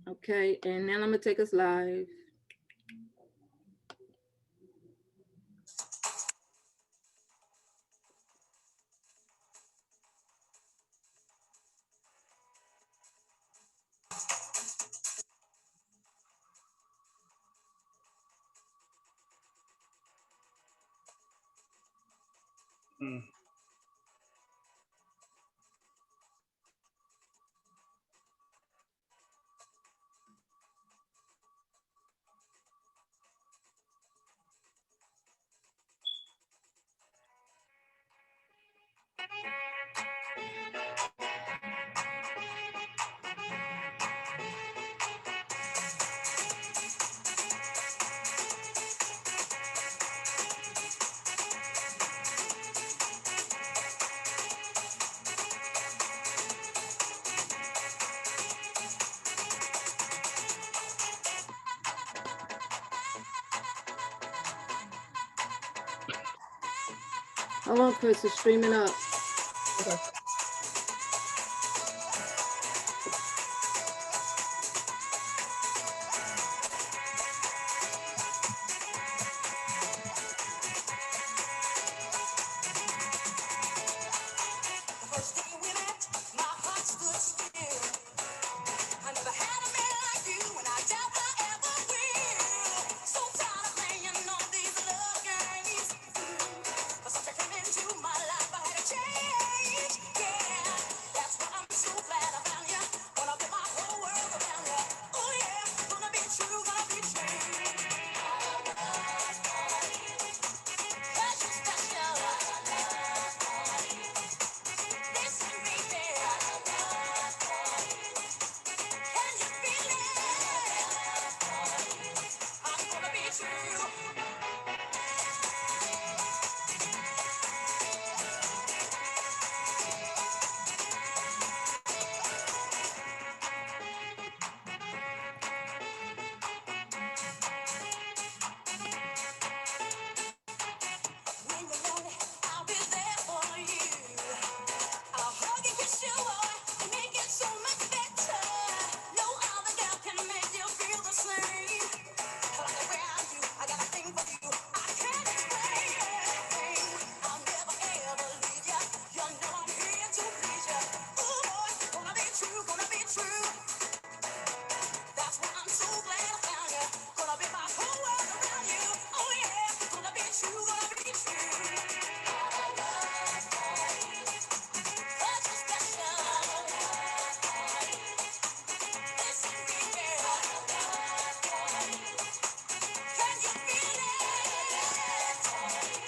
Okay, and then I'm gonna take us live. Mm. Hold on, Chris, it's streaming up. Okay.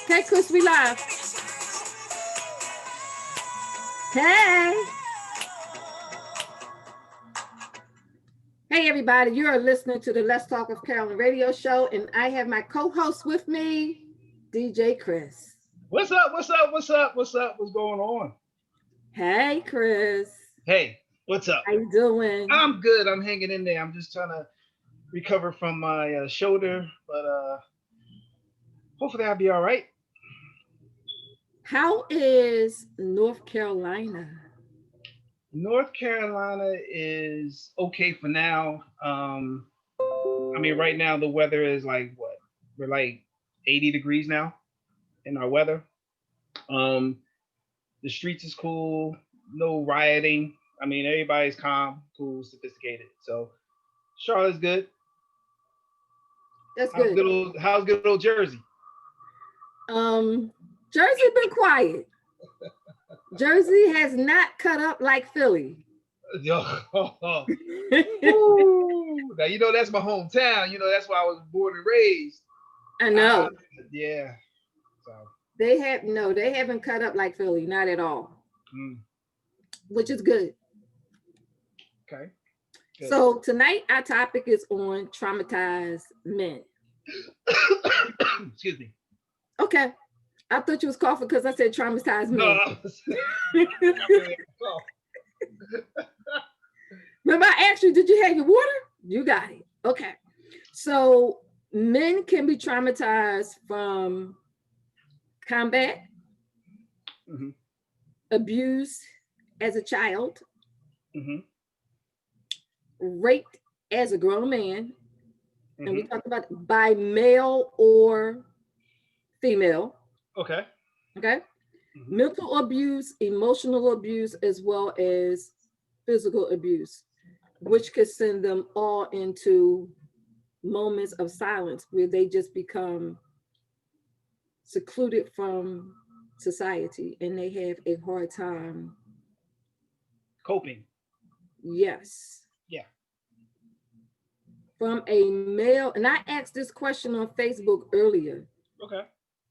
Okay, Chris, we live. Hey. Hey, everybody. You are listening to the Let's Talk of Carolyn radio show, and I have my co-host with me, DJ Chris. What's up? What's up? What's up? What's up? What's going on? Hey, Chris. Hey, what's up? How you doing? I'm good. I'm hanging in there. I'm just trying to recover from my shoulder, but hopefully I'll be all right. How is North Carolina? North Carolina is okay for now. I mean, right now the weather is like what? We're like 80 degrees now in our weather. Um, the streets is cool. No rioting. I mean, everybody's calm, cool, sophisticated. So Charlotte's good. That's good. How's good old Jersey? Jersey been quiet. Jersey has not cut up like Philly. Ooh, now you know that's my hometown. You know that's where I was born and raised. I Ah, know. yeah. So, They haven't cut up like Philly, not at all. mm, Which is good. okay, good. So tonight our topic is on traumatized men. Excuse me. Okay. I thought you was coughing because I said traumatized No, men. I was, I really Remember I asked you, did you have your water? You got it. Okay. So men can be traumatized from combat, mm-hmm, abuse as a child, mm-hmm, raped as a grown man, and we Mm-hmm. talked about by male or female, Okay. okay? Mm-hmm. Mental abuse, emotional abuse, as well as physical abuse, which could send them all into moments of silence where they just become secluded from society and they have a hard time. Coping. Yes. Yeah. From a male, and I asked this question on Facebook earlier. Okay.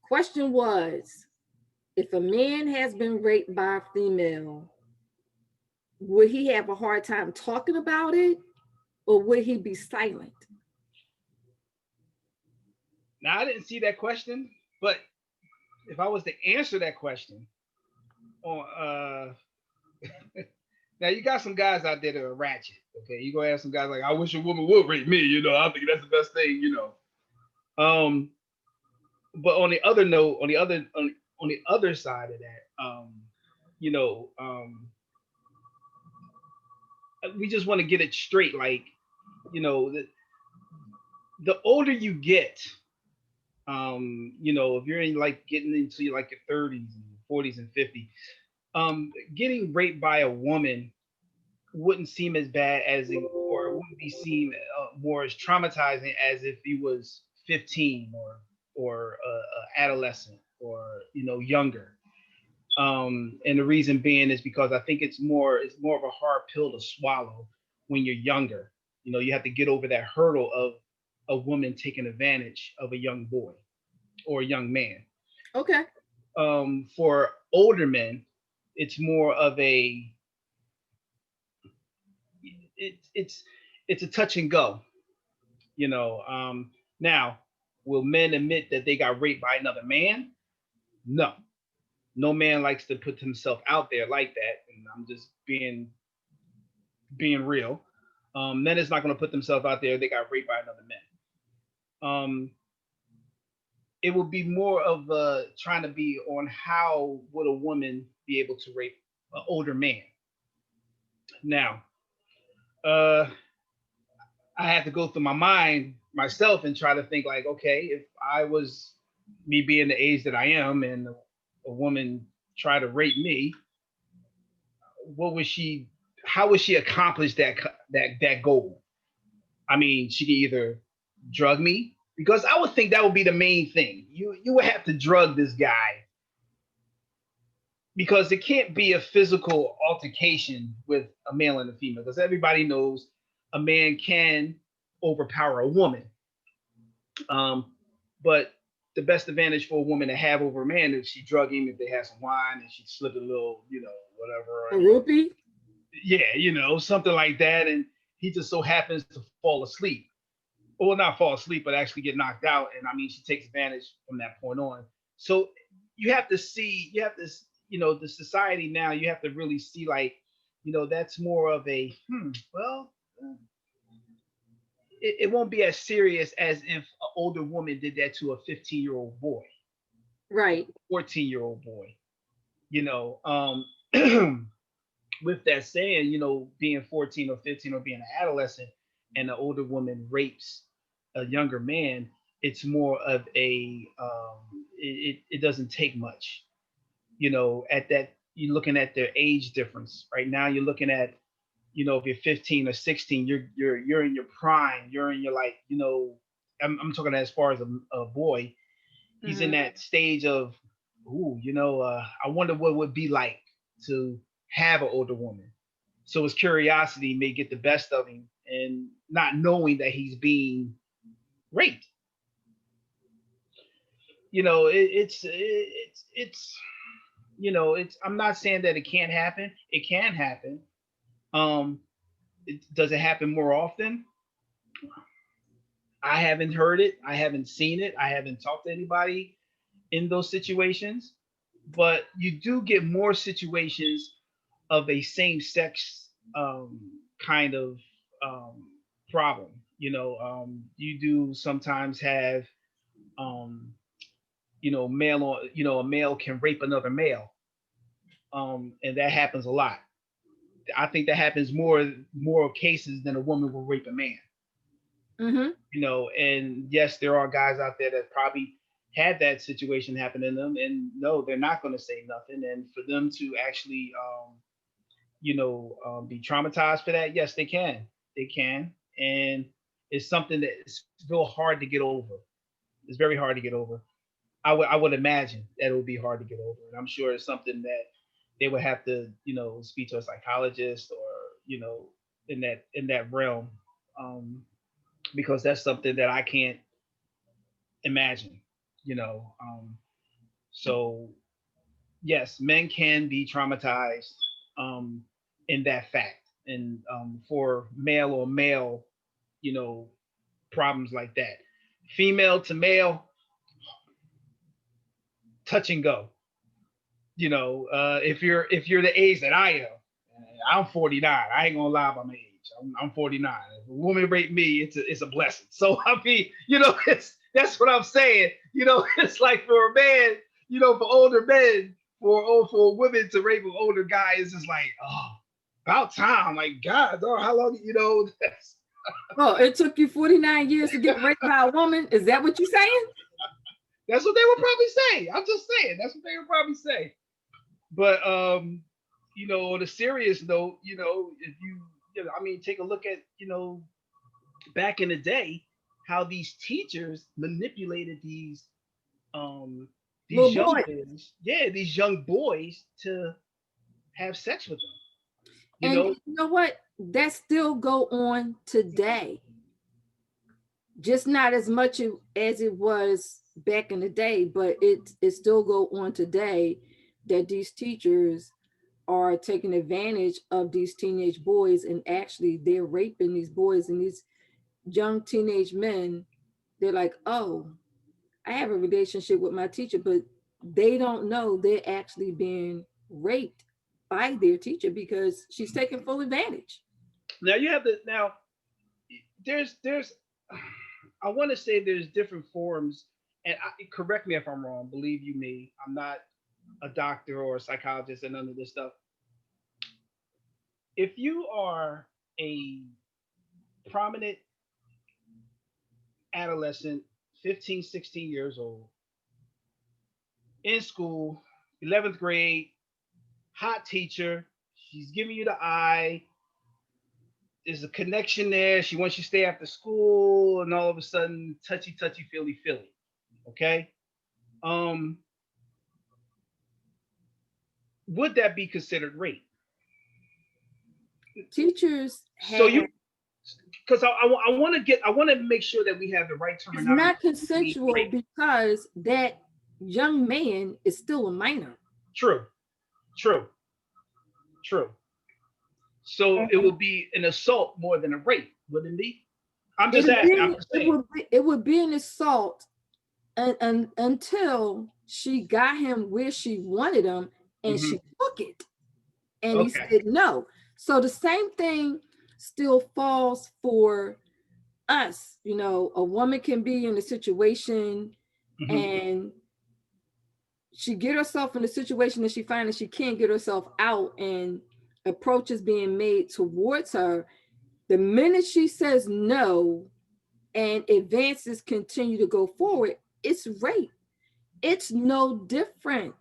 Question was, if a man has been raped by a female, would he have a hard time talking about it or would he be silent? Now I didn't see that question, but if I was to answer that question on now you got some guys out there that are ratchet. Okay, you gonna have some guys like, I wish a woman would rape me. I think that's the best thing. Um, but on the other note, on the other side of that, you know, um, we just want to get it straight. Like, the older you get, if you're in like getting into like your 30s and 40s and 50s, getting raped by a woman wouldn't seem as bad as it, or it wouldn't be seen more as traumatizing as if he was 15 or adolescent or younger. And the reason being is because I think it's more of a hard pill to swallow when you're younger. You have to get over that hurdle of a woman taking advantage of a young boy or a young man. Okay. For older men, it's more of a it's it's a touch and go. Now, will men admit that they got raped by another man? No, no man likes to put himself out there like that. And I'm just being real. Men is not going to put themselves out there. They got raped by another man. It will be more of trying to be on how would a woman be able to rape an older man. Now, uh, I had to go through my mind myself and try to think like, okay, if I was me being the age that I am and a woman try to rape me, what was she? How would she accomplish that goal? I mean, she could either drug me, because I would think that would be the main thing. You would have to drug this guy, because it can't be a physical altercation with a male and a female, because everybody knows a man can overpower a woman. Um, but the best advantage for a woman to have over a man is she drug him if they had some wine and she slipped a little, whatever. A rupee? Yeah, something like that. And he just so happens to fall asleep. Well, not fall asleep, but actually get knocked out. And I mean, she takes advantage from that point on. So you have to, the society now, you have to really see like, that's more of a, well, it won't be as serious as if an older woman did that to a 15-year-old boy, Right. 14-year-old boy. You know, with that saying, being 14 or 15 or being an adolescent and an older woman rapes a younger man, it's more of a it doesn't take much. At that, you're looking at their age difference. Right now, you're looking at, if you're 15 or 16, you're in your prime. You're in your, like, I'm talking as far as a boy. He's in Mm-hmm. that stage of, ooh, I wonder what it would be like to have an older woman. So his curiosity may get the best of him, and not knowing that he's being raped. It's. I'm not saying that it can't happen. It can happen. Um, does it happen more often? I haven't heard it. I haven't seen it. I haven't talked to anybody in those situations. But you do get more situations of a same sex kind of um, problem. You do sometimes have, um, male on, a male can rape another male, and that happens a lot. I think that happens more cases than a woman will rape a man. Mm-hmm. And yes, there are guys out there that probably had that situation happen in them, and no, they're not going to say nothing. And for them to actually, be traumatized for that, yes, they can, and it's something that is real hard to get over. It's very hard to get over. I would imagine that it would be hard to get over, and I'm sure it's something that they would have to, speak to a psychologist, or in that realm, um, because that's something that I can't imagine. You know, so yes, men can be traumatized, um, in that fact, and for male or male, you know, problems like that. Female to male, touch and go. If you're the age that I am, I'm 49. I ain't gonna lie about my age. I'm 49. If a woman rape me, it's a blessing. So I mean, that's what I'm saying. It's like for a man, for older men, for women to rape an older guy is just like, oh, about time. Like God, oh, how long? Oh, it took you 49 years to get raped by a woman. Is that what you're saying? That's what they would probably say. I'm just saying. That's what they would probably say. But on a serious note, if I mean, take a look at, back in the day, how these teachers manipulated um Little these young boy. boys, yeah, these young boys to have sex with them. You And know, you know what? That still go on today. Just not as much as it was back in the day, but it still go on today that these teachers are taking advantage of these teenage boys, and actually they're raping these boys, and these young teenage men, they're like, oh, I have a relationship with my teacher, but they don't know they're actually being raped by their teacher because she's taking full advantage. now you have the now there's I want to say there's different forms, and correct me if I'm wrong. Believe you me, I'm not a doctor or a psychologist and none of this stuff. If you are a prominent adolescent, 15, 16 years old, in school, 11th grade, hot teacher, she's giving you the eye, there's a connection there, she wants you to stay after school, and all of a sudden, touchy, touchy, feely, feely. Okay? Um, would that be considered rape? Teachers So have, you, because I want to make sure that we have the right it's terminology not between consensual rape. because that young man is still a minor. True, true, true. So it would be an assault more than a rape, wouldn't it be? I'm just It asking. I'm be just it saying. would be it would be an assault, and until she got him where she wanted him, and Hmm. she took it, and he Okay. said no. So the same thing still falls for us. A woman can be in a situation, Hmm. and she get herself in a situation that she finds that she can't get herself out, and approaches being made towards her. The minute she says no and advances continue to go forward, it's rape. It's no different.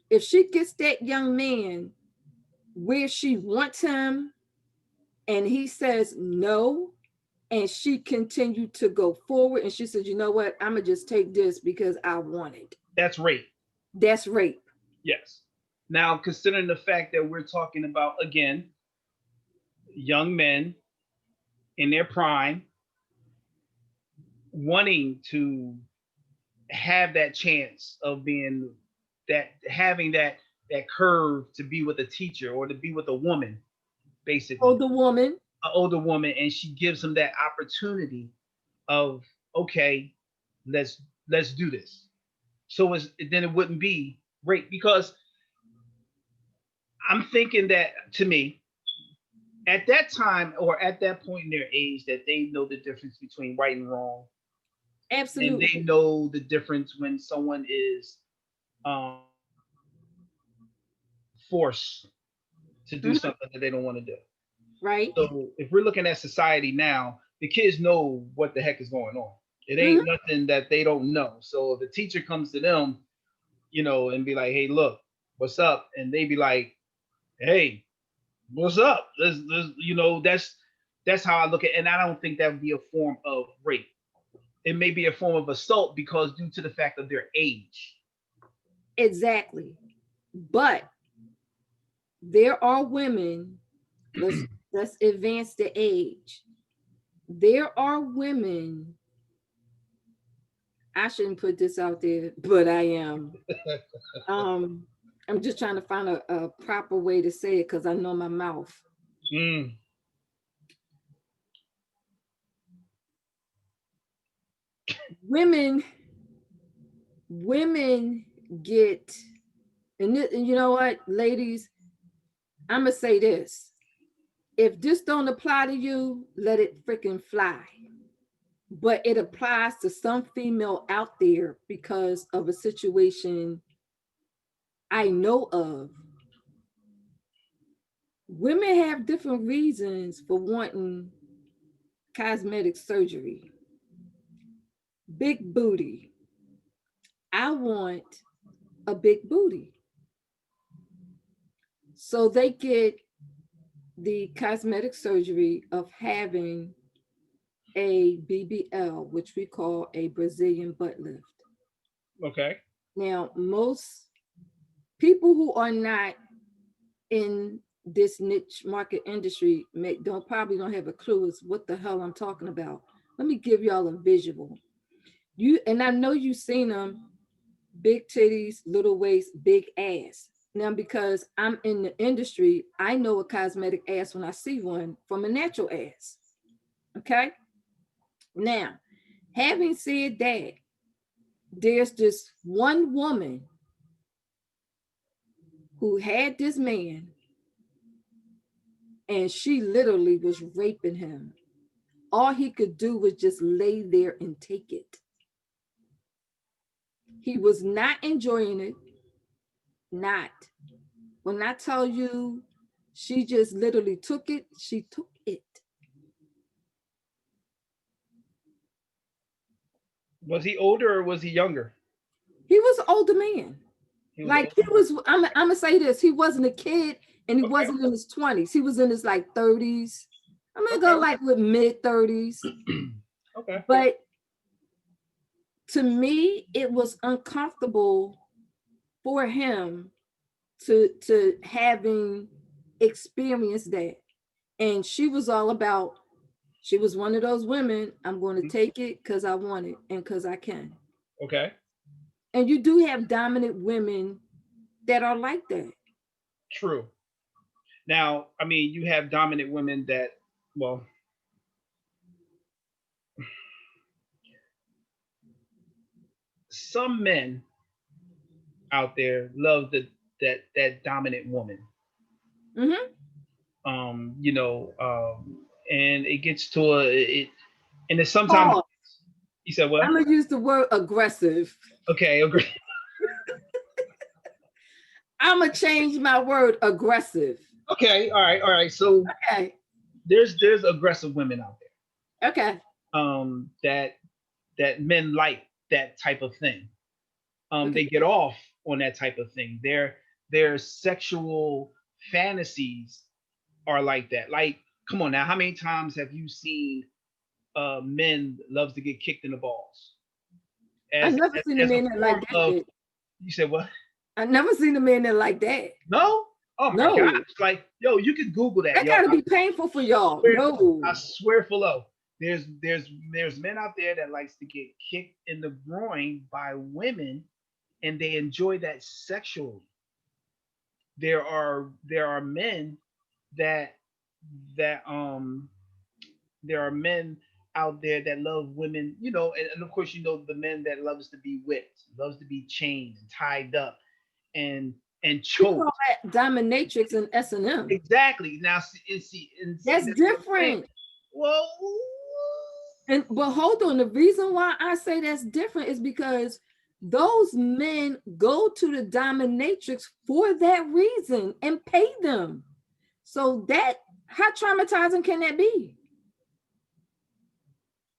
If she gets that young man where she wants him and he says no, and she continued to go forward, and she said, you know what, I'm gonna just take this because I want it. That's rape. That's rape. Yes. Now, considering the fact that we're talking about again young men in their prime wanting to have that chance of being that having that curve to be with a teacher or to be with a woman, Oh, basically the woman. an older woman, and she gives him that opportunity of, okay, let's let's do this. So then it wouldn't be rape, because I'm thinking that, to me, at that time or at that point in their age, that they know the difference between right and wrong, and Absolutely. they know the difference when someone is um, forced to do Mhm. something that they don't want to do. Right. So if we're looking at society now, the kids know what the heck is going on. It Mhm. ain't nothing that they don't know. So if the teacher comes to them, and be like, "Hey, look, what's up?" and they be like, "Hey, what's up?" That's how I look at it. And I don't think that would be a form of rape. It may be a form of assault because due to the fact of their age. Exactly. But there are women, let's advance the age. There are women, I shouldn't put this out there, but I am. Um, I'm just trying to find a proper way to say it because I know my mouth. Mm, Women, women get, and you know what, ladies, I'm gonna say this. If this don't apply to you, let it freaking fly. But it applies to some female out there because of a situation I know of. Women have different reasons for wanting cosmetic surgery. Big booty. I want a big booty. So they get the cosmetic surgery of having a BBL, which we call a Brazilian butt lift. okay. Now, most people who are not in this niche market industry don't probably don't have a clue as what the hell I'm talking about. Let me give y'all a visual. And I know you've seen them, big titties, little waist, big ass. Now, because I'm in the industry, I know a cosmetic ass when I see one from a natural ass. Okay. Now, having said that, there's just one woman who had this man and she literally was raping him. All he could do was just lay there and take it. He was not enjoying it. Not. When I tell you, she just literally took it, she took it. Was he older or was he younger? He was an older man. He was Like older. he was, I'm gonna say this, he wasn't a kid and he Okay. wasn't in his 20s. He was in his like 30s. I'm gonna go Okay. like with mid 30s. Okay. But to me, it was uncomfortable for him to having experienced that. And she was all about, she was one of those women, I'm going to take it because I want it and because I can. Okay. And you do have dominant women that are like that. True. Now, I mean, you have dominant women that, well, some men out there love that dominant woman. Mm-hmm. Um, you know, and it gets to and it's sometimes Paul, you said what? I'm going to use the word aggressive. Okay, agree. I'm going to change my word aggressive. Okay, all right. So Okay. there's aggressive women out Okay. there. That men like that type of thing. Okay. They get off on that type of thing. Their sexual fantasies are like that. Like, come on now, how many times have you seen men loves to get kicked in the balls I as never seen a as a man that like form that of? shit. You said what? I never seen a man that like that. No? Oh my gosh! No. Like, yo, you can Google that, That yo. got to be painful for y'all. Swear, I No. swear for low. There's men out there that likes to get kicked in the groin by women, and they enjoy that sexually. There are men that that there are men out there that love women, and of course the men that loves to be whipped, loves to be chained and tied up and We call choked. that dominatrix and S&M. Exactly. Now see That's that's what I'm saying. different. Well, And but hold on, the reason why I say that's different is because those men go to the dominatrix for that reason and pay them. So that, how traumatizing can that be?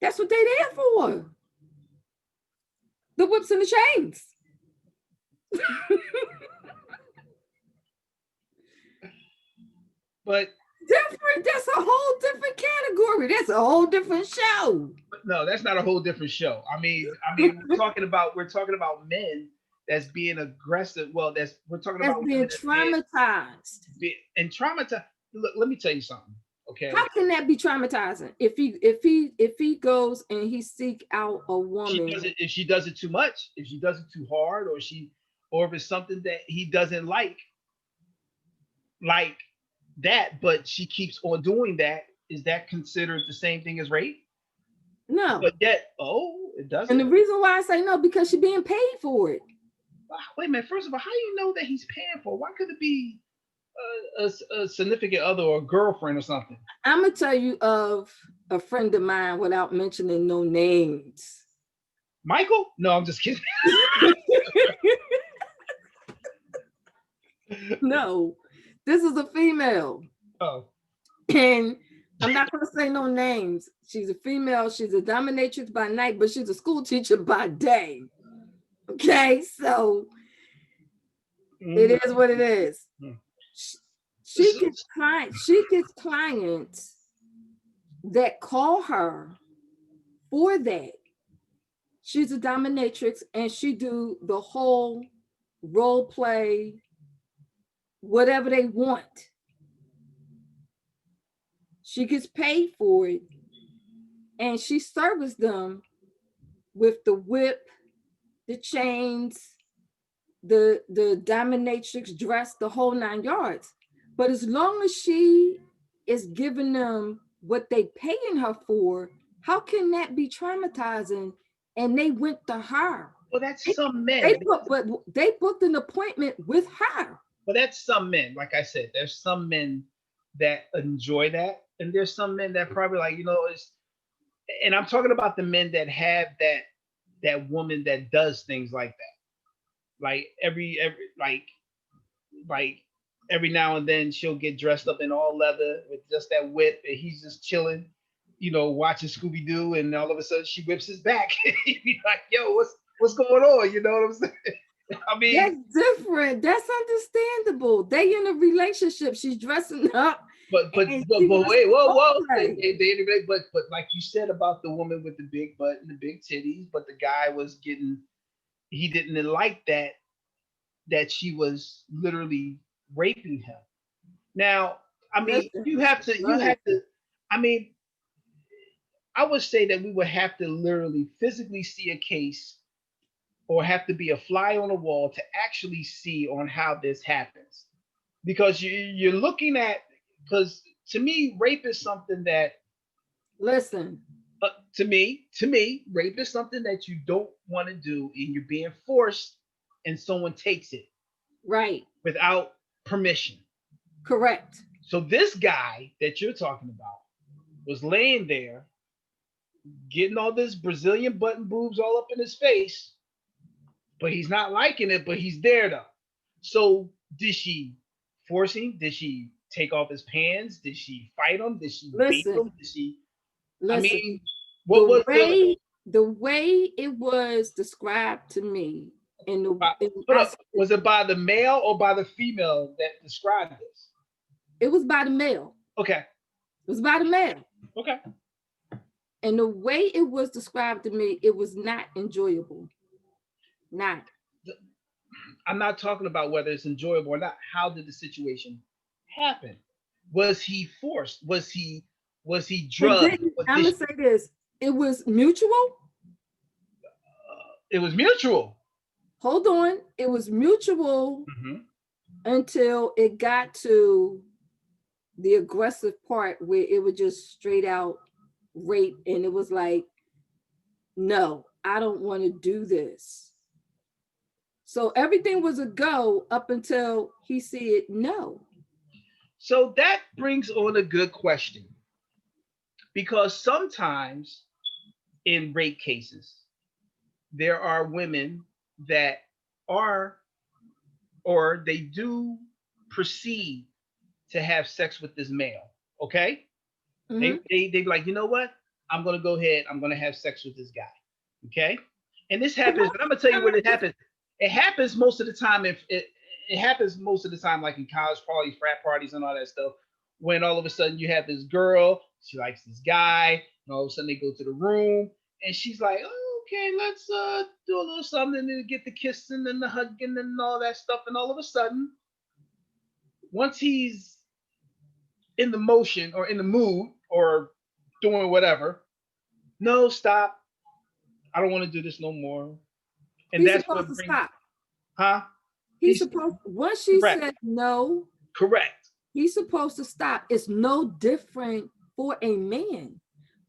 That's what they there for. The whips and the chains. But Different. That's a whole different category. That's a whole different show. no, that's not a whole different show. We're talking about men that's being aggressive. Well, that's we're talking That's about being women that's being, traumatized. and traumatized. Look, let me tell you something. Okay, How can that be traumatizing? If he goes and he seek out a she woman. does it if she does it too much, if she does it too hard, or if it's something that he doesn't like that, but she keeps on doing that. Is that considered the same thing as rape? No. But yet, oh, it And doesn't. the reason why I say no, because she's being paid for it. Wait a minute. First of all, how do you know that he's paying for? Why could it be a significant other or a girlfriend or something? I'm gonna tell you of a friend of mine without mentioning no names. Michael? No, I'm just kidding. No, this is a female. Oh, And I'm not going to say no names. She's a female. She's a dominatrix by night, but she's a school teacher by day. Okay, so it is what it is. She gets clients. She gets clients that call her for that. She's a dominatrix, and she do the whole role play, whatever they want. She gets paid for it, and she serves them with the whip, the chains, the dominatrix dress, the whole 9 yards. But as long as she is giving them what they paying her for, how can that be traumatizing? And they went to her. well, that's some They men. but they booked an appointment with her. But that's some men. Like I said, there's some men that enjoy that, and there's some men that probably like it's. And I'm talking about the men that have that woman that does things like that. Like like every now and then she'll get dressed up in all leather with just that whip, and he's just chilling, watching Scooby Doo, and all of a sudden she whips his back. He'd be like, "Yo, what's going on?" You know what I'm saying? I That's mean, different. That's understandable. They in a relationship. She's dressing up but and but, she but wants wait, whoa, to whoa, play. but like you said about the woman with the big butt and the big titties, but the guy he didn't like that she was literally raping him. Now, I mean, Listen, you right. have to. I mean, I would say that we would have to literally physically see a case, or have to be a fly on the wall to actually see on how this happens, because you're looking at, because to me, rape is something that, Listen, to me, rape is something that you don't want to do, and you're being forced, and someone takes it right. without permission. Correct. So this guy that you're talking about was laying there getting all this Brazilian button boobs all up in his face, but he's not liking it, but he's there though. So did she force him? Did she take off his pants? Did she fight him? Did she beat Listen, him? Did she? I listen. mean, what The was the? way it was described to me in the Hold up, was it by the male or by the female that described this? it was by the male. Okay, It was by the male. okay. And the way it was described to me, it was not enjoyable. Not. I'm not talking about whether it's enjoyable or not. How did the situation happen? Was he forced? Was he It drugged? didn't, I'm gonna say this. It was mutual. It was mutual. Hold on. It was mutual Mm-hmm. until it got to the aggressive part where it was just straight out rape. And it was like, no, I don't want to do this. So everything was a go up until he said no. So that brings on a good question, because sometimes in rape cases there are women that are, or they do proceed to have sex with this male. Okay, Mm-hmm. they be like, you know what? I'm gonna go ahead. I'm gonna have sex with this guy. Okay, and this But happens. most And of I'm gonna tell the you what time, it happens. It happens most of the time. If it happens most of the time, like in college parties, frat parties, and all that stuff, when all of a sudden you have this girl, she likes this guy, and all of a sudden they go to the room, and she's like, oh, okay, let's do a little something, and get the kissing and the hugging and all that stuff, and all of a sudden, once he's in the motion or in the mood or doing whatever, no, stop. I don't want to do this no more. And he's that's supposed what to brings, stop. huh? He's He's supposed, once she correct. said no, Correct. he's supposed to stop. It's no different for a man.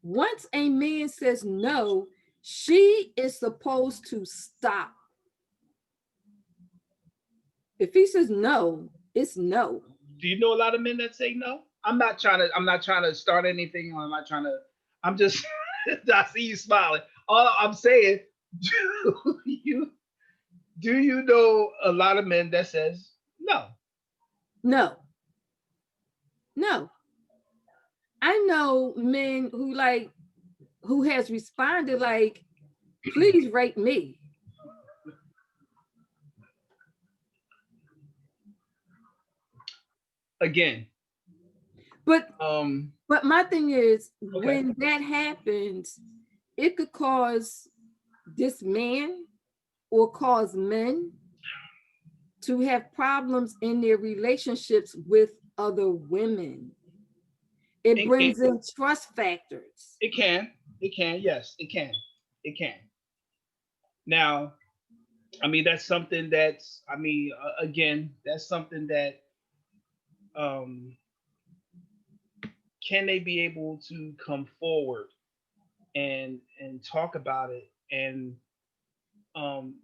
Once a man says no, she is supposed to stop. If he says no, it's no. Do you know a lot of men that say no? I'm not trying to start anything. I'm not trying to. I'm just. I see you smiling. All I'm saying, do you do you know a lot of men that says no? No, no. I know men who like, who has responded like, please rate me. Again, But um, but my thing is, okay. when that happens, it could cause this man or cause men to have problems in their relationships with other women. It It brings in trust factors. it can it can yes it can. Now, I mean that's something that's I mean again that's something that um can they be able to come forward and talk about it and um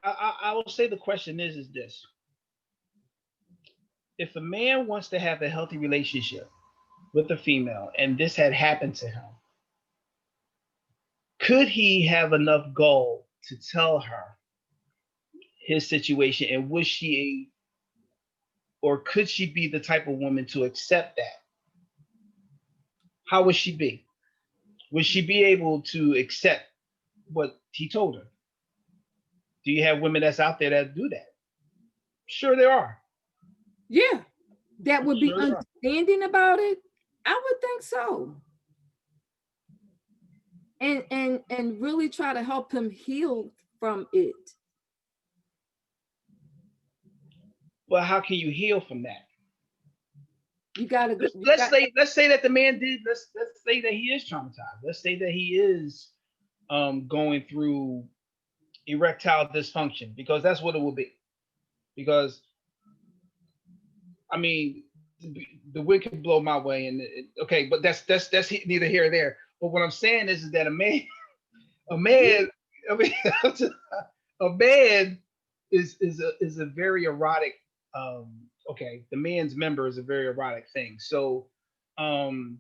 I will say the question is this: if a man wants to have a healthy relationship with a female and this had happened to him, could he have enough gall to tell her his situation, and would she or could she be the type of woman to accept that? How would she be? Would she be able to accept what he told her? Do you have women that's out there that do that? Sure, there are. Yeah, that would be Sure, there are. understanding about it. I would think so. And really try to help him heal from it. Well, how can you heal from that? You gotta go. You Let's got say let's say that the man did. Let's say that he is traumatized. Let's say that he is going through erectile dysfunction because that's what it will be. Because I mean, the wind could blow my way, and okay, but that's neither here or there. But what I'm saying is that a man, I mean, a man is a very erotic. Okay, the man's member is a very erotic thing. So, um,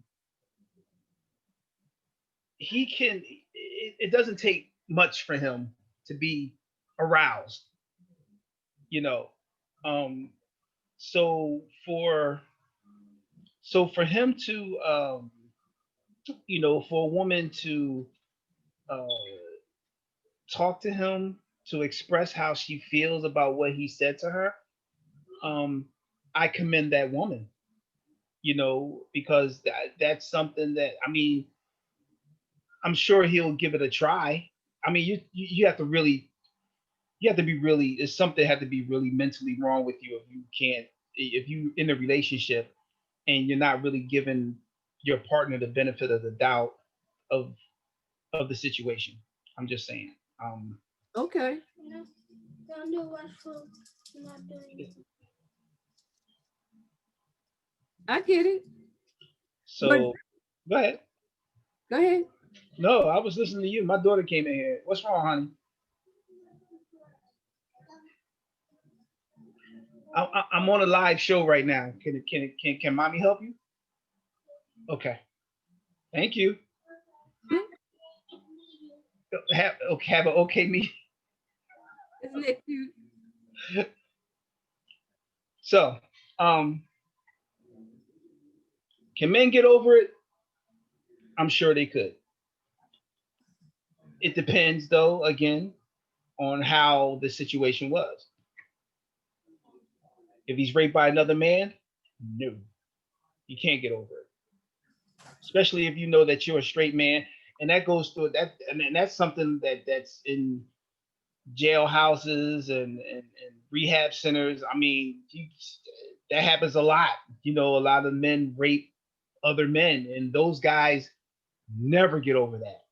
he can. It doesn't take much for him to be aroused. You know, um, so for for him to for a woman to uh, talk to him to express how she feels about what he said to her, um, I commend that woman. Because that's something that I mean, I'm sure he'll give it a try. I mean, you have to really, you have to be really. It's something have to be really mentally wrong with you if you in a relationship and you're not really giving your partner the benefit of the doubt of of the situation. I'm just saying. okay. I get it. But So go ahead. go ahead. No, I was listening to you. My daughter came in here. What's wrong, honey? I'm on a live show right now. Can mommy help you? Okay, thank you. Hmm? Have a okay me. Isn't it cute? So, can men get over it? I'm sure they could. It depends, though, again, on how the situation was. If he's raped by another man, no, you can't get over it. Especially if you know that you're a straight man, and that goes through that, and that's something that's in jailhouses and rehab centers. I mean, that happens a lot. A lot of men rape other men, and those guys never get over that.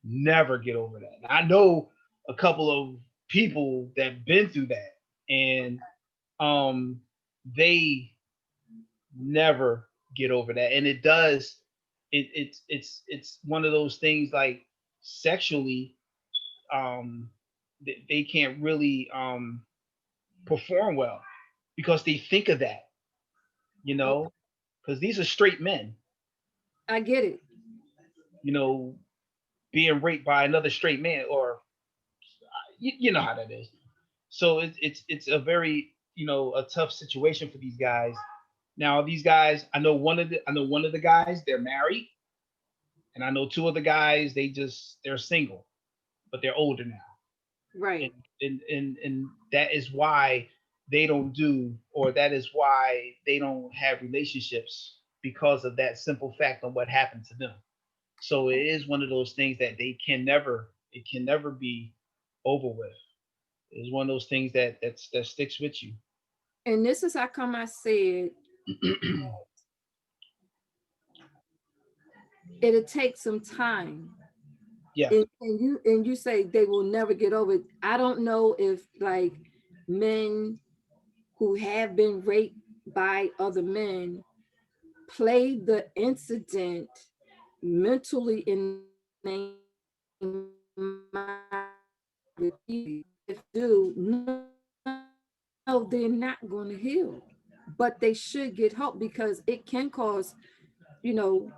Never get over that. I know a couple of people that been through that, and um, they never get over that. And it does. It's one of those things like sexually, they can't really perform well because they think of that, you Oh, know, because these are straight men, I get it. you know, being raped by another straight man, or you know how that is. So it's a very a tough situation for these guys. Now these guys, I know one of the guys, they're married, and I know two of the guys, they're single, but they're older now, and Right. and that is why they don't do, or that is why they don't have relationships, because of that simple fact of what happened to them. So it is one of those things that it can never be over with. It's one of those things that sticks with you. And this is how come I said it'll take some time. Yeah, And you say they will never get over it. I don't know if like men who have been raped by other men play the incident mentally in their mind repeatedly. If do, no, they're not going to heal, but they should get help because it can cause, you know,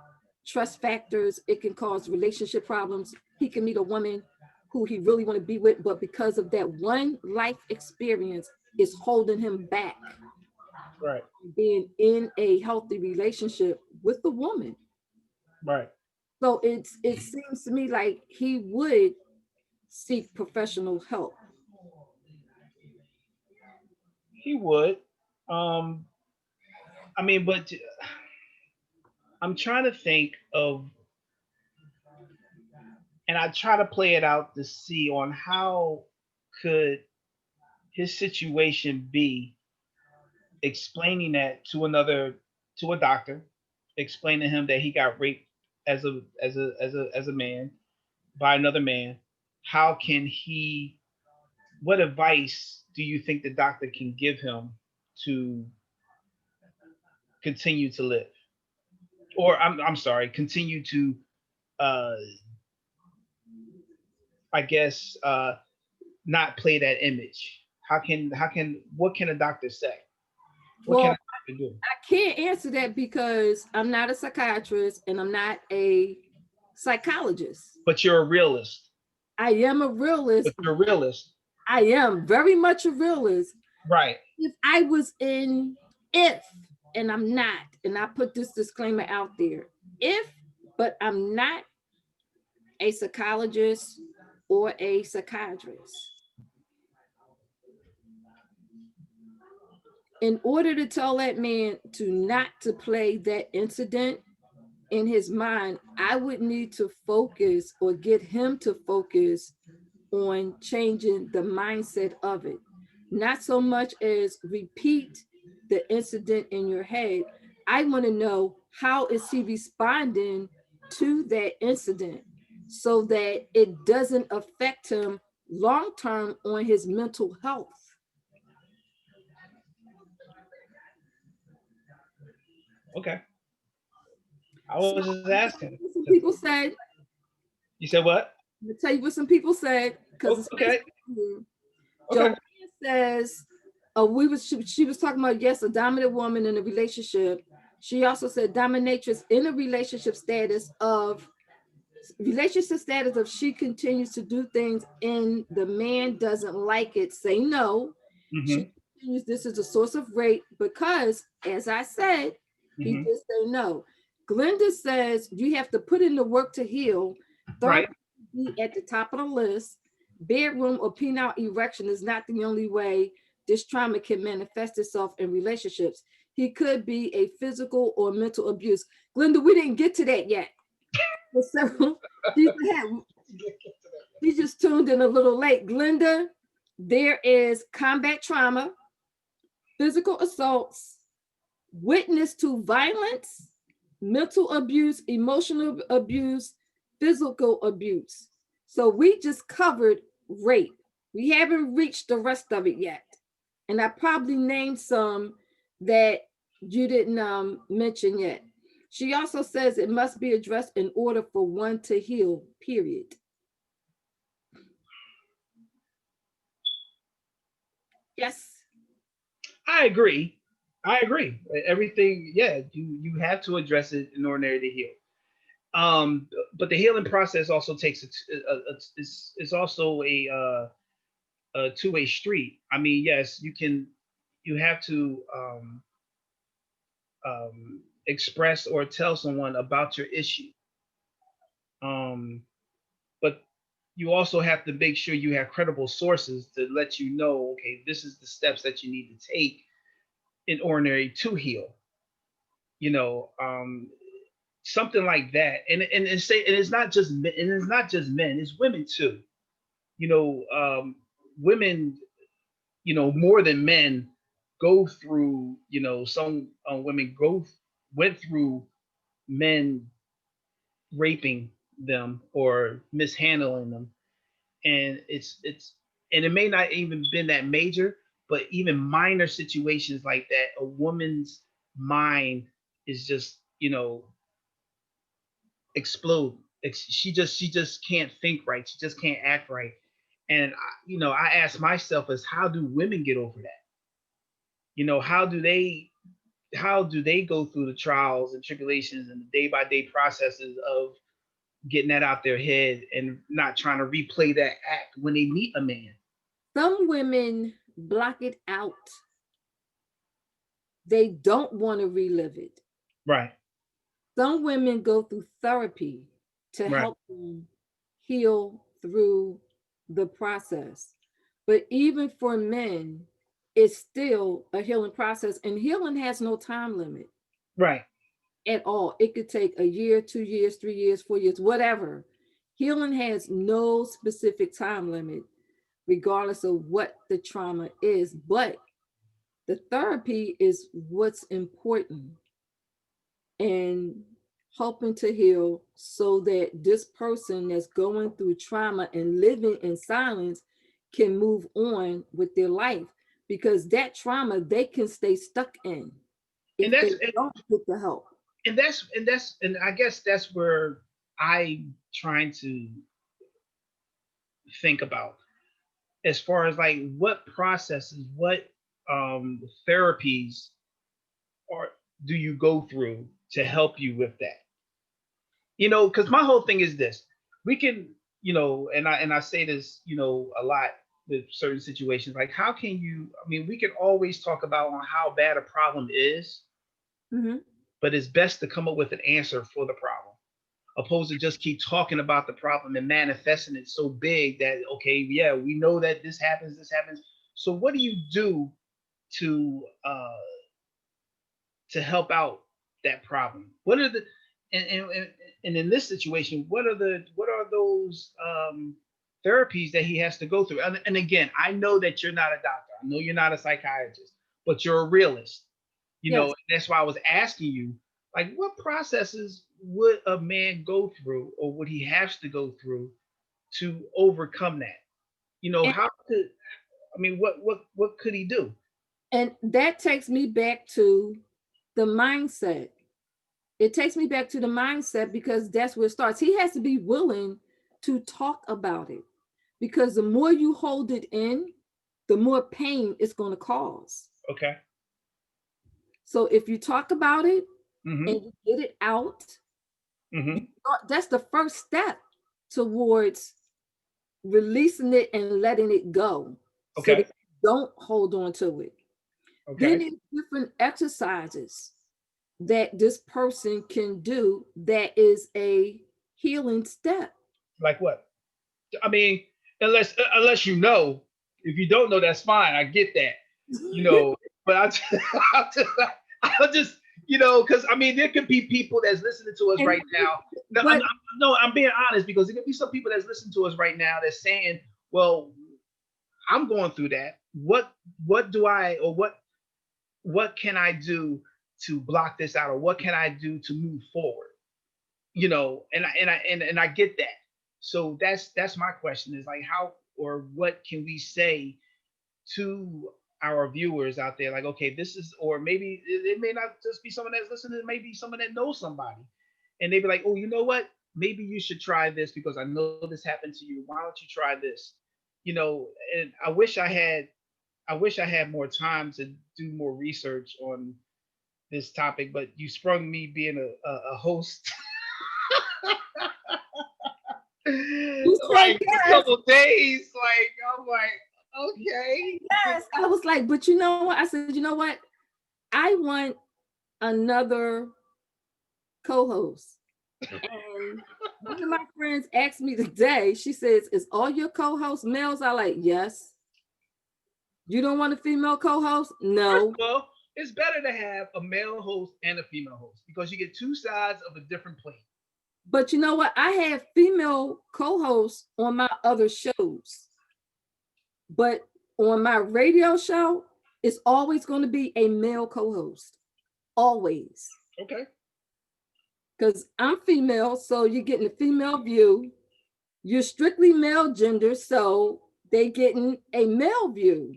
trust factors. It can cause relationship problems. He can meet a woman who he really want to be with, but because of that one life experience, is holding him back right, being in a healthy relationship with the woman. right. So it seems to me like he would seek professional help. He would. Um, I mean, but I'm trying to think of, and I try to play it out to see on how could his situation be, explaining that to a doctor, explaining to him that he got raped as a man by another man. How can he? What advice do you think the doctor can give him to continue to live, or I'm sorry, continue to uh, I guess not play that image? How can what can a doctor say? What can Well, a doctor do? I can't answer that because I'm not a psychiatrist and I'm not a psychologist. But you're a realist. I am a realist. But you're a realist, I am very much a realist. right? If I was in, if, and I'm not, and I put this disclaimer out there, if, but I'm not a psychologist or a psychiatrist. In order to tell that man to not to play that incident in his mind, I would need to focus or get him to focus on changing the mindset of it. Not so much as repeat the incident in your head. I want to know how is he responding to that incident so that it doesn't affect him long term on his mental health. Okay. I So was just asking. some people said, You said what? I'm gonna tell you what some people said because Oh, it's okay. here. Okay. Joanne says, she was talking about yes, a dominant woman in a relationship. She also said dominatrix in a relationship status of she continues to do things and the man doesn't like it. Say no. She Mm-hmm. continues. This is a source of rape because, as I said, he Mm-hmm. did say no. Glenda says you have to put in the work to heal. Right. Therapy be at the top of the list. Bedroom or penile erection is not the only way this trauma can manifest itself in relationships. He could be a physical or mental abuse. Glenda, we didn't get to that yet. So she said she just tuned in a little late. Glenda, there is combat trauma, physical assaults, witness to violence, mental abuse, emotional abuse, physical abuse. So we just covered rape. We haven't reached the rest of it yet. And I probably named some that you didn't mention yet. She also says it must be addressed in order for one to heal, period. Yes. I agree. I agree. Everything, yeah, you have to address it in order to heal. But the healing process also takes it's also a two-way street. I mean, yes, you have to express or tell someone about your issue. Um, but you also have to make sure you have credible sources to let you know, okay, this is the steps that you need to take in ordinary to heal. You know, something like that. And it's not just men, and it's not just men, it's women too. You know, women, more than men go through. Some women go went through men raping them or mishandling them, and it may not even been that major, but even minor situations like that, a woman's mind is just explode. She just can't think right. She just can't act right. And I ask myself is how do women get over that? How do they go through the trials and tribulations and the day by day processes of getting that out their head and not trying to replay that act when they meet a man. Some women block it out. They don't want to relive it. Right. Some women go through therapy to Right. help them heal through the process. But even for men, it's still a healing process, and healing has no time limit Right. at all. It could take a year, 2 years, 3 years, 4 years, whatever. Healing has no specific time limit, regardless of what the trauma is. But the therapy is what's important and helping to heal so that this person that's going through trauma and living in silence can move on with their life, because that trauma they can stay stuck in And if they that's don't get the help. and I guess that's where I trying to think about as far as like what processes, what therapies or do you go through to help you with that? Because my whole thing is this: we can, and I say this, a lot with certain situations. Like, how can you? I mean, we can always talk about on how bad a problem is, Mhm. but it's best to come up with an answer for the problem, opposed to just keep talking about the problem and manifesting it so big that okay, yeah, we know that this happens, this happens. So, what do you do to help out that problem? What are the and in this situation, what are those therapies that he has to go through? And again, I know that you're not a doctor. I know you're not a psychiatrist, but you're a realist. Yes. That's why I was asking you, like, what processes would a man go through, or would he have to go through to overcome that? And, How could I mean, what could he do? and that takes me back to the mindset. It takes me back to the mindset because that's where it starts. He has to be willing to talk about it, because the more you hold it in, the more pain it's going to cause. Okay. So if you talk about it Mm-hmm. and you get it out, Mm-hmm. that's the first step towards releasing it and letting it go so that Okay. you don't hold on to it. Then Okay. there's different exercises that this person can do that is a healing step. Like what? I mean, unless you know. If you don't know, that's fine. I get that. You know, but I'll just, I'll just because I mean, there could be people that's listening to us And right now. No, but no, I'm being honest because there could be some people that's listening to us right now that's saying, "Well, I'm going through that. What do I or what can I do to block this out, or what can I do to move forward?" And I get that. So that's my question is like how or what can we say to our viewers out there, like, okay, this is, or maybe it may not just be someone that's listening, it may be someone that knows somebody, and they be like, oh, you know what, maybe you should try this because I know this happened to you, why don't you try this? And I wish I had more time to do more research on this topic, but you sprung me being a host you said like a yes, couple days. Like I'm like, okay. yes. I was like, but you know what? I said, you know what? I want another co-host. And one of my friends asked me today, she says, is all your co-hosts males? I like, yes. You don't want a female co-host? First No. of all, it's better to have a male host and a female host because you get two sides of a different plate. But you know what? I have female co-hosts on my other shows. But on my radio show, it's always going to be a male co-host. Always. Okay. Because I'm female, so you're getting a female view. You're strictly male gender, so they getting a male view.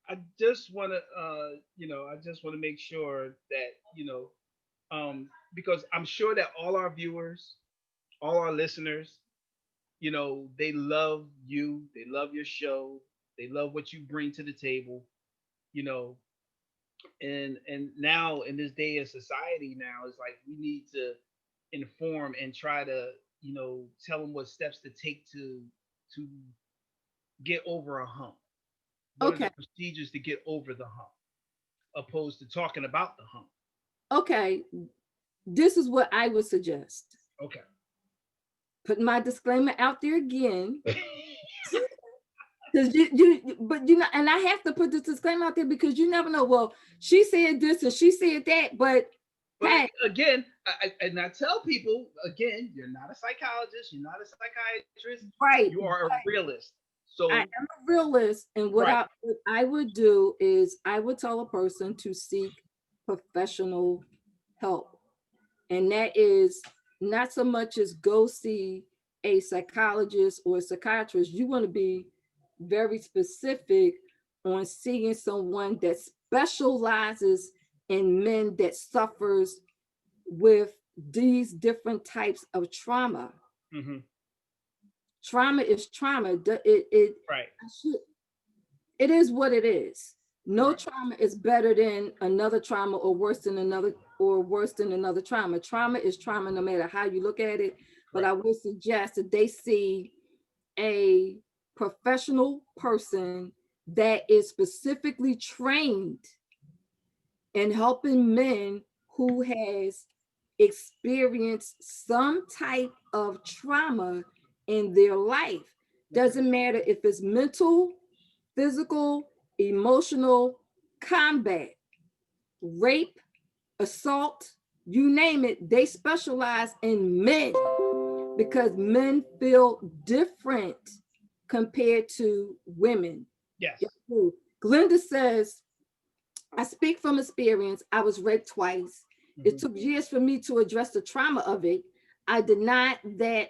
I just want to make sure that because I'm sure that all our viewers, all our listeners, they love you, they love your show, they love what you bring to the table, you know, and now in this day of society now, it's like we need to inform and try to tell them what steps to take to get over a hump. What are the Okay. procedures to get over the hump, opposed to talking about the hump? Okay. This is what I would suggest. Okay. Put my disclaimer out there again. Because but and I have to put this disclaimer out there because you never know. Well, she said this and she said that, but But hey, again, and I tell people again, you're not a psychologist, you're not a psychiatrist, you right, are a realist. I So am a realist, and right, what I would do is I would tell a person to seek professional help, and that is not so much as go see a psychologist or a psychiatrist. You want to be very specific on seeing someone that specializes in men that suffers with these different types of trauma. hmm, Trauma is trauma. right, It is what it is. No right, trauma is better than another trauma or worse than another trauma. Trauma is trauma no matter how you look at it. But I correct. would suggest that they see a professional person that is specifically trained in helping men who has experienced some type of trauma in their life. Okay, Doesn't matter if it's mental, physical, emotional, combat, rape, assault, you name it, they specialize in men because men feel different compared to women. yes, Glenda says, I speak from experience. I was raped twice. It hmm, took years for me to address the trauma of it. I denied that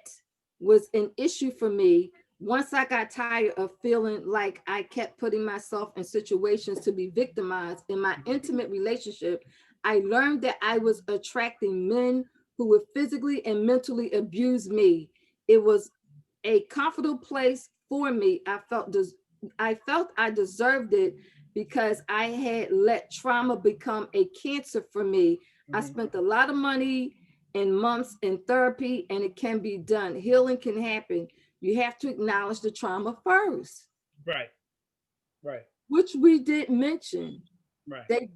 was an issue for me. Once I got tired of feeling like I kept putting myself in situations to be victimized in my intimate relationship, I learned that I was attracting men who would physically and mentally abuse me. It was a comfortable place for me. I felt I deserved it because I had let trauma become a cancer for me. I hmm, spent a lot of money and months in therapy, and it can be done. Healing can happen. You have to acknowledge the trauma first, right, right, which we did mention. Right.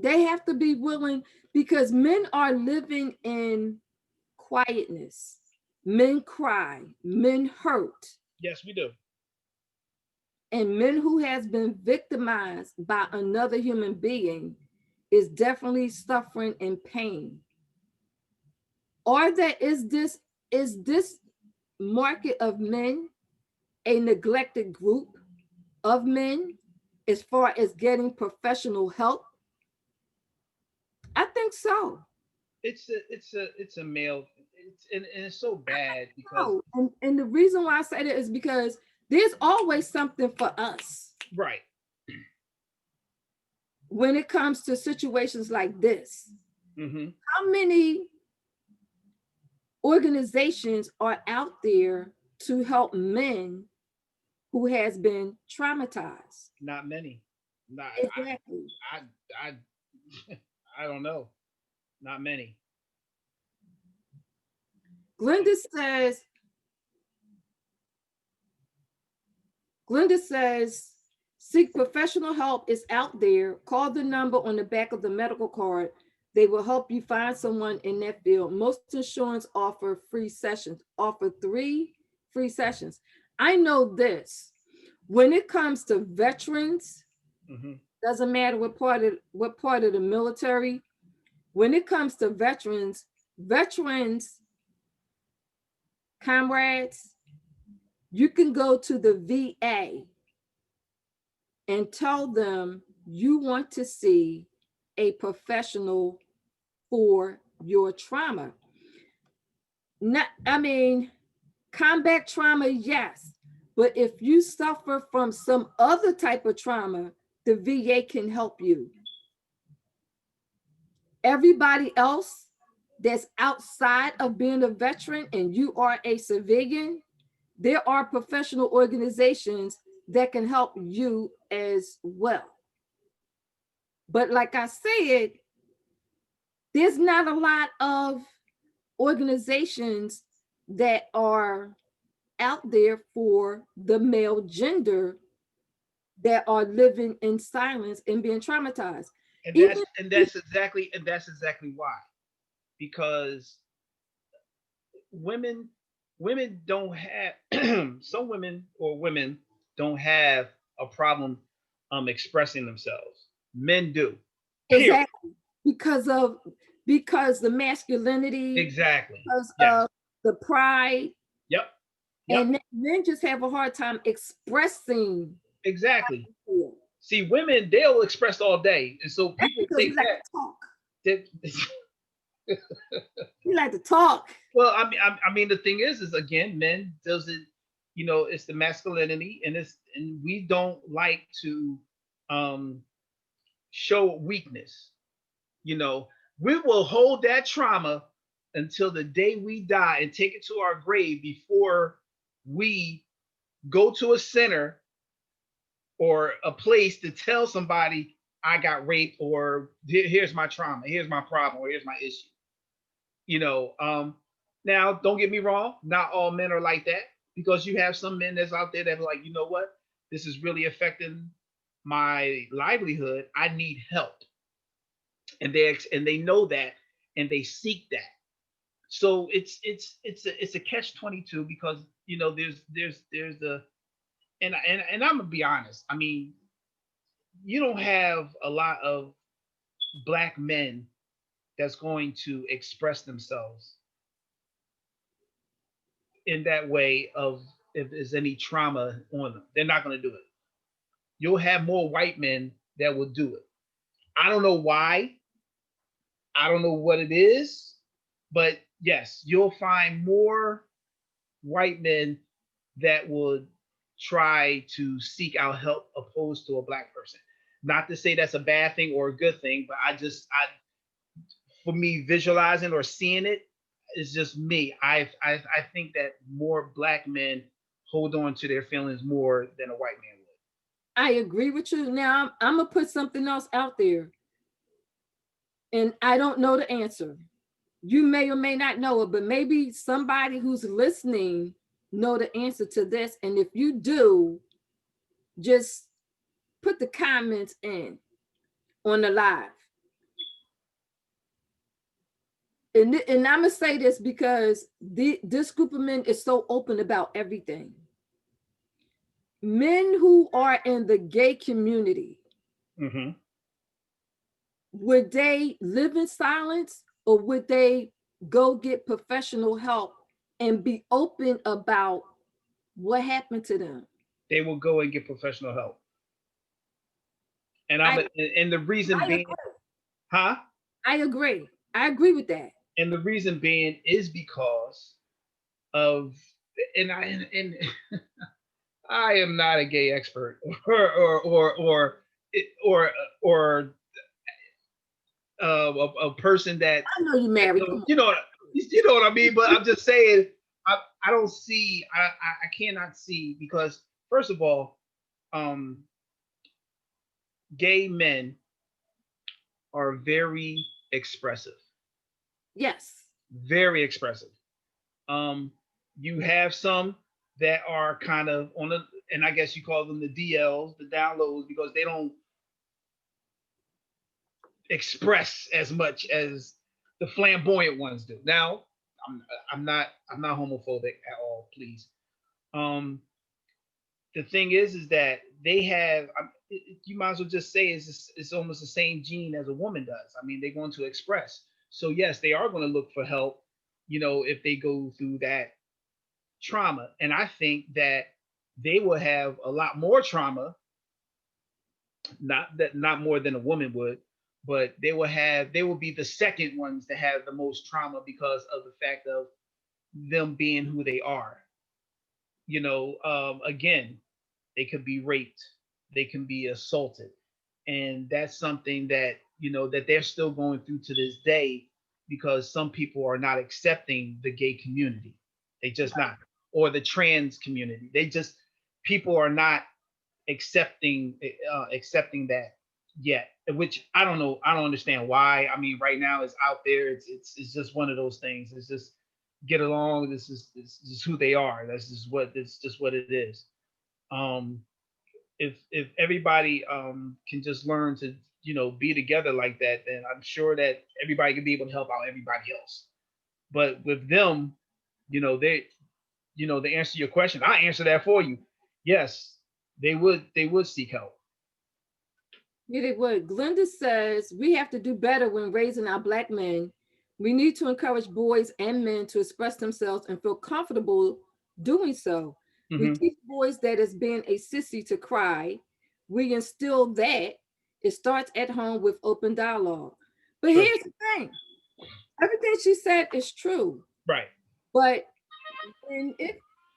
They have to be willing, because men are living in quietness. Men cry, men hurt, Yes, we do. and men who has been victimized by another human being is definitely suffering in pain. Or that is this market of men a neglected group of men as far as getting professional help? I think so. It's a male. And it's so bad because Oh, and the reason why I say that is because there's always something for us right. when it comes to situations like this. Mm-hmm. How many organizations are out there to help men who has been traumatized? Not many. Not Exactly. I I don't know. Not many. Glenda says, Glenda says, seek professional help is out there. Call the number on the back of the medical card. They will help you find someone in that field. Most insurance offer free sessions, offer 3 free sessions. I know this. When it comes to veterans, Mm-hmm. doesn't matter what part of the military, when it comes to veterans, comrades, you can go to the VA and tell them you want to see a professional for your trauma. Not, I mean, combat trauma, yes, but if you suffer from some other type of trauma, the VA can help you. Everybody else that's outside of being a veteran and you are a civilian, there are professional organizations that can help you as well. But like I said, there's not a lot of organizations that are out there for the male gender that are living in silence and being traumatized. And Even that's exactly why. Because women women don't have some women or women don't have a problem expressing themselves. Men do. Period. exactly because the masculinity, Exactly. because Yes. of the pride, Yep. Yep. and men just have a hard time expressing Exactly. it. See, women they'll express all day, and so That's people because we take like to talk. that. We like to talk. Well, I mean, the thing is again, men does it. It's the masculinity, and we don't like to um show weakness. You know, we will hold that trauma until the day we die and take it to our grave before we go to a center or a place to tell somebody I got raped or here's my trauma, here's my problem, or here's my issue. You know, now don't get me wrong, not all men are like that because you have some men that's out there that are like, you know what, this is really affecting my livelihood. I need help, and they know that, and they seek that. So it's a catch 22 because there's the and I'm gonna be honest. I mean, you don't have a lot of black men that's going to express themselves in that way of if there's any trauma on them. They're not going to do it. You'll have more white men that will do it. I don't know why. I don't know what it is, but yes, you'll find more white men that would try to seek out help opposed to a black person. Not to say that's a bad thing or a good thing, but for me visualizing or seeing it is just me. I think that more black men hold on to their feelings more than a white man would. I agree with you. Now I'm gonna put something else out there, and I don't know the answer. You may or may not know it, but maybe somebody who's listening know the answer to this. And if you do, just put the comments in. on the live. And I'm gonna say this because this group of men is so open about everything. Men who are in the gay community, Mm-hmm. would they live in silence or would they go get professional help and be open about what happened to them? They will go and get professional help. And I the reason I being, agree. huh? I agree. I agree with that. And the reason being is because of, and I am not a gay expert or or a person that I know you married. Come on. you know what I mean. But I'm just saying, I don't see, I cannot see, because first of all, um, gay men are very expressive, Yes. very expressive. Um, you have some that are kind of on the, and I guess you call them the DLs, the downloads, because they don't express as much as the flamboyant ones do. Now, I'm I'm not homophobic at all, please. Um, the thing is that they have, you might as well just say it's almost the same gene as a woman does. I mean, they're going to express. So yes, they are going to look for help, if they go through that trauma. And I think that they will have a lot more trauma, not more than a woman would, but they will be the second ones to have the most trauma because of the fact of them being who they are. Again, they could be raped, they can be assaulted, and that's something that that they're still going through to this day, because some people are not accepting the gay community. They just not, or the trans community. They just, people are not accepting that yet, which I don't know. I don't understand why. I mean, right now it's out there. It's just one of those things. It's just get along. This is who they are. That's just what it is. Um, if everybody can just learn to be together like that, then I'm sure that everybody can be able to help out everybody else. But with them, they to answer your question, I answer that for you. Yes, they would seek help. Yeah, they would. Glenda says we have to do better when raising our Black men. We need to encourage boys and men to express themselves and feel comfortable doing so. We Hmm. teach boys that it's being a sissy to cry. We instill that it starts at home with open dialogue. But True. here's the thing, everything she said is true. Right. But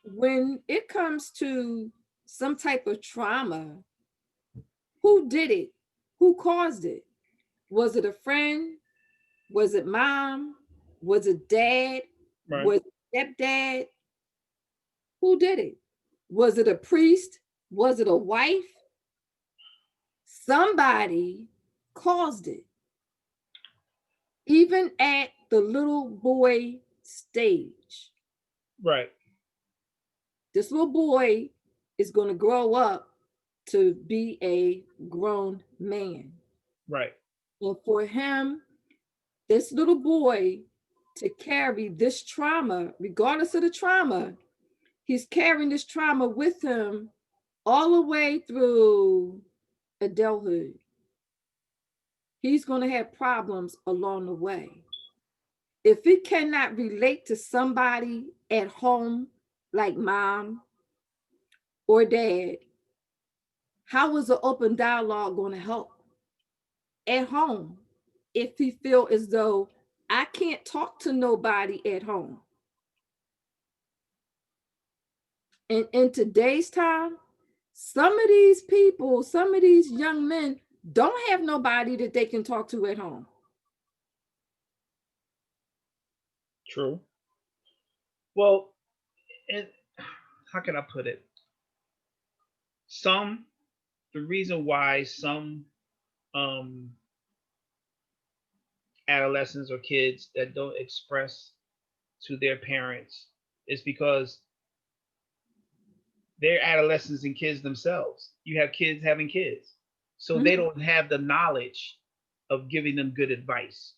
when it comes to some type of trauma, who did it? Who caused it? Was it a friend? Was it mom? Was it dad? Right. Was it stepdad? Who did it? Was it a priest? Was it a wife? Somebody caused it. Even at the little boy stage, Right. this little boy is going to grow up to be a grown man. Right. And for him, this little boy, to carry this trauma, regardless of the trauma, he's carrying this trauma with him all the way through adulthood. He's going to have problems along the way. If he cannot relate to somebody at home, like mom or dad, how is an open dialogue going to help at home if he feel as though I can't talk to nobody at home? And in today's time, some of these people, some of these young men don't have nobody that they can talk to at home. True. Well, and how can I put it? Some The reason why some um, adolescents or kids that don't express to their parents is because they're adolescents and kids themselves. You have kids having kids. so they Mhm. don't have the knowledge of giving them good advice.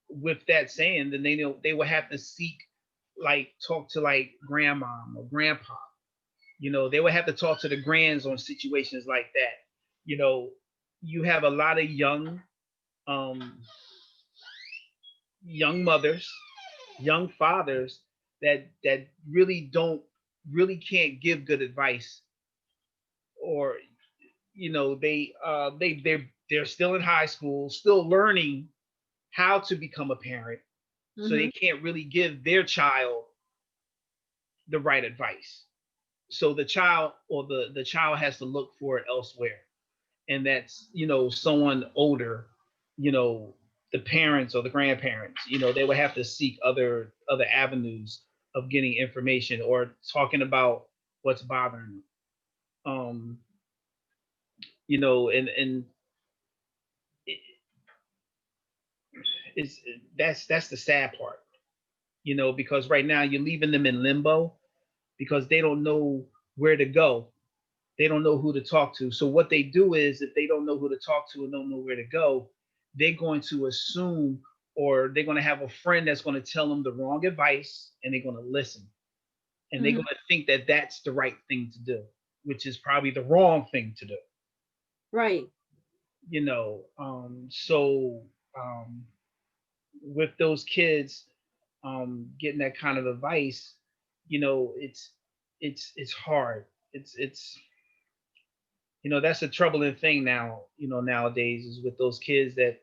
With that saying, then they know they will have to seek, like, talk to like grandma or grandpa. They would have to talk to the grands on situations like that. You know, you have a lot of um, young mothers, young fathers that really can't give good advice, or they're still in high school, still learning how to become a parent, so they Mhm. can't really give their child the right advice. So the child has to look for it elsewhere, and that's someone older, you know the parents or the grandparents, they would have to seek other avenues of getting information or talking about what's bothering them. And it, it's that's the sad part, because right now you're leaving them in limbo because they don't know where to go. They don't know who to talk to. So what they do is, if they don't know who to talk to and don't know where to go, they're going to assume, or they're going to have a friend that's going to tell them the wrong advice, and they're going to listen, and they're going Mhm. to think that that's the right thing to do, which is probably the wrong thing to do. Right. So with those kids getting that kind of advice, it's hard. It's that's a troubling thing now. Nowadays, is with those kids that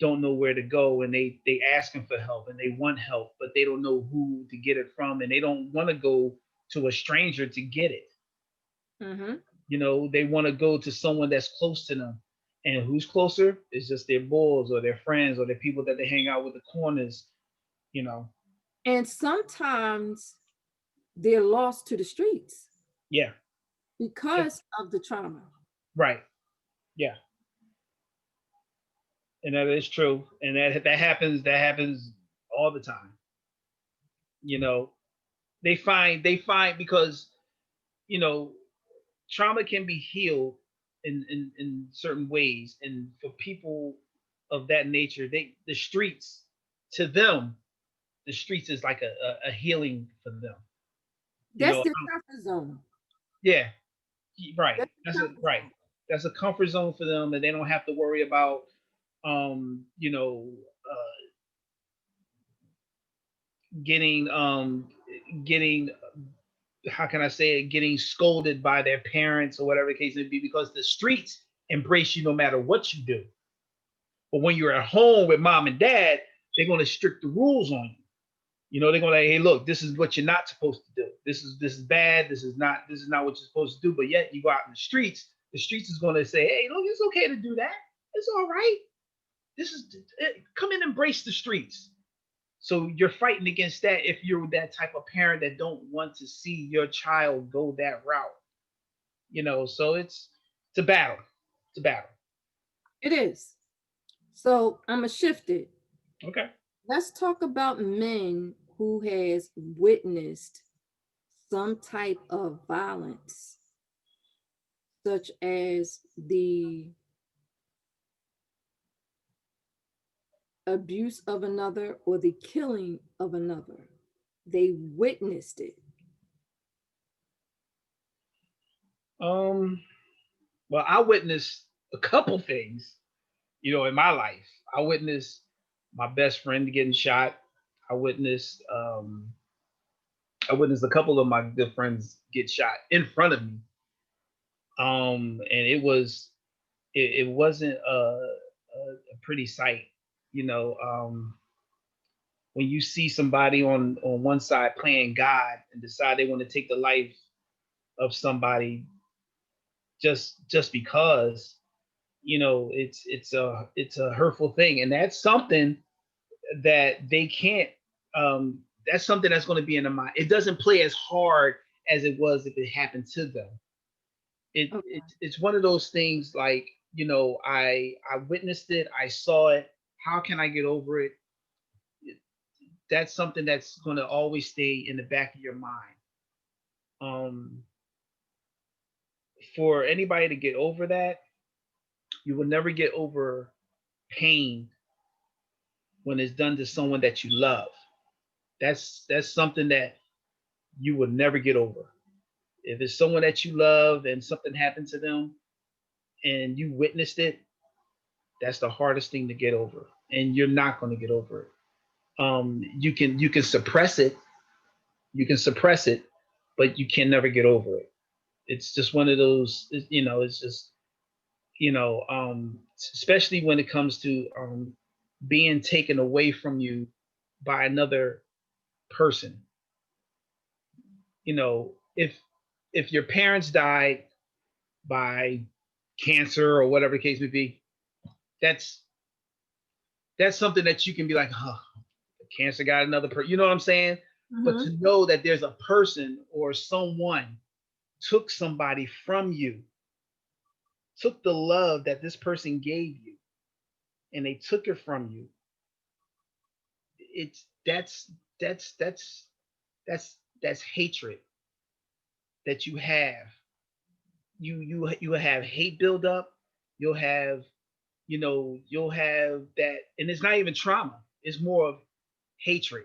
don't know where to go, and they asking for help and they want help, but they don't know who to get it from, and they don't want to go to a stranger to get it. Mhm. They want to go to someone that's close to them, and who's closer is just their boys or their friends or the people that they hang out with the corners. You know, And sometimes they're lost to the streets yeah, yeah, because of the trauma. right, yeah, and that is true, and that happens. That happens all the time. You know, they find because you know trauma can be healed in certain ways, and for people of that nature, the streets, to them, the streets is like a healing for them. you That's know their comfort zone. yeah, right, That's that's their a comfort right, zone. that's a comfort zone for them, and they don't have to worry about um you know getting getting how can I say it, getting scolded by their parents or whatever the case may be, because the streets embrace you no matter what you do. But when you're at home with mom and dad, they're going to strict the rules on you. They're going to say, hey, look, this is what you're not supposed to do. This is bad. This is not what you're supposed to do. But yet you go out in the streets is going to say, hey, look, it's okay to do that. It's all right. Come and embrace the streets. So you're fighting against that if you're that type of parent that don't want to see your child go that route. So it's a battle. It's a battle. It is. So I'm gonna shift it. Okay. Let's talk about men who has witnessed some type of violence, such as the abuse of another or the killing of another. They witnessed it. Um. Well, I witnessed a couple things, in my life. I witnessed my best friend getting shot. I witnessed um I witnessed a couple of my good friends get shot in front of me. And it wasn't a pretty sight. You know, when you see somebody on one side playing God and decide they want to take the life of somebody just because, it's a hurtful thing, and that's something that they can't that's something that's going to be in the mind. It doesn't play as hard as it was if it happened to them. Okay. It's one of those things, like, I witnessed it, I saw it. How can I get over it? That's something that's going to always stay in the back of your mind. um For anybody to get over that, you will never get over pain when it's done to someone that you love. That's something that you will never get over. If it's someone that you love and something happened to them and you witnessed it, that's the hardest thing to get over, and you're not going to get over it. You can suppress it, you can suppress it, but you can never get over it. It's just one of those, it's just, especially when it comes to being taken away from you by another person. If your parents died by cancer or whatever the case may be, that's that's something that you can be like, oh, cancer got another person. You know what I'm saying? But Mm-hmm. to know that there's a person or someone took somebody from you, took the love that this person gave you, and they took it from you. It's that's hatred that you have. You have hate build up. You'll have you'll have that, and it's not even trauma. It's more of hatred.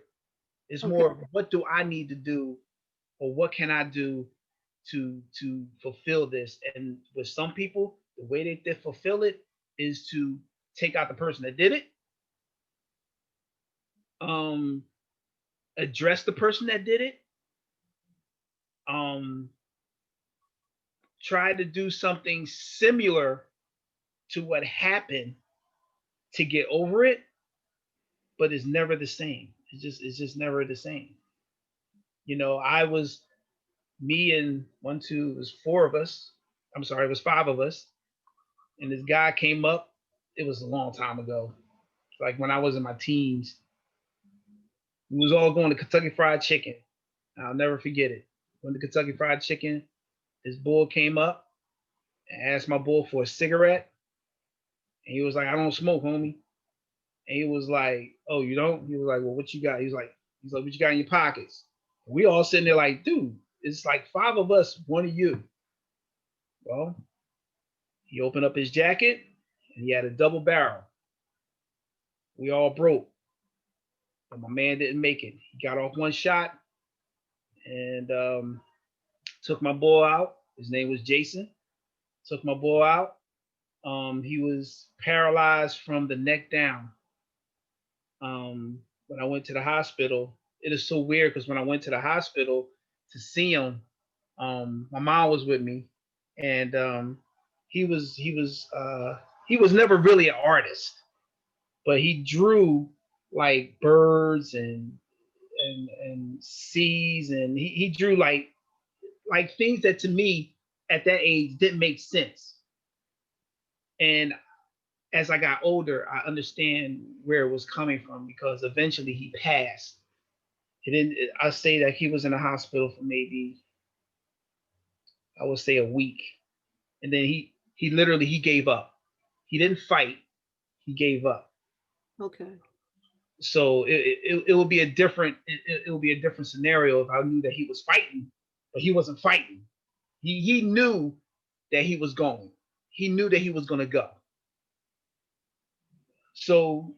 It's Okay. more of what do I need to do, or what can I do to fulfill this. And with some people, the way they fulfill it is to take out the person that did it, um, address the person that did it, um, try to do something similar to what happened to get over it, but it's never the same. It's just never the same. I was me and one, two, it was four of us. I'm sorry, it was five of us. And this guy came up. It was a long time ago. Like when I was in my teens. We was all going to Kentucky Fried Chicken. I'll never forget it. Went to Kentucky Fried Chicken. This bull came up and asked my bull for a cigarette. And he was like, I don't smoke, homie. And he was like, oh, you don't? He was like, well, what you got? He's like, what you got in your pockets? And we all sitting there like, dude, it's like five of us, one of you. Well, he opened up his jacket and he had a double barrel. We all broke, but my man didn't make it. He got off one shot and took my boy out. His name was Jason. Took my boy out. He was paralyzed from the neck down. When I went to the hospital, it is so weird because when I went to the hospital to see him, my mom was with me, and he was never really an artist, but he drew like birds and seas, and he drew like things that to me at that age didn't make sense. And as I got older, I understand where it was coming from because eventually he passed. He didn't. I say that he was in the hospital for maybe, I would say, a week, and then he literally he gave up. He didn't fight. He gave up. Okay. So it would be a different it would be a different scenario if I knew that he was fighting, but he wasn't fighting. He knew that he was going. He knew that he was going to go. So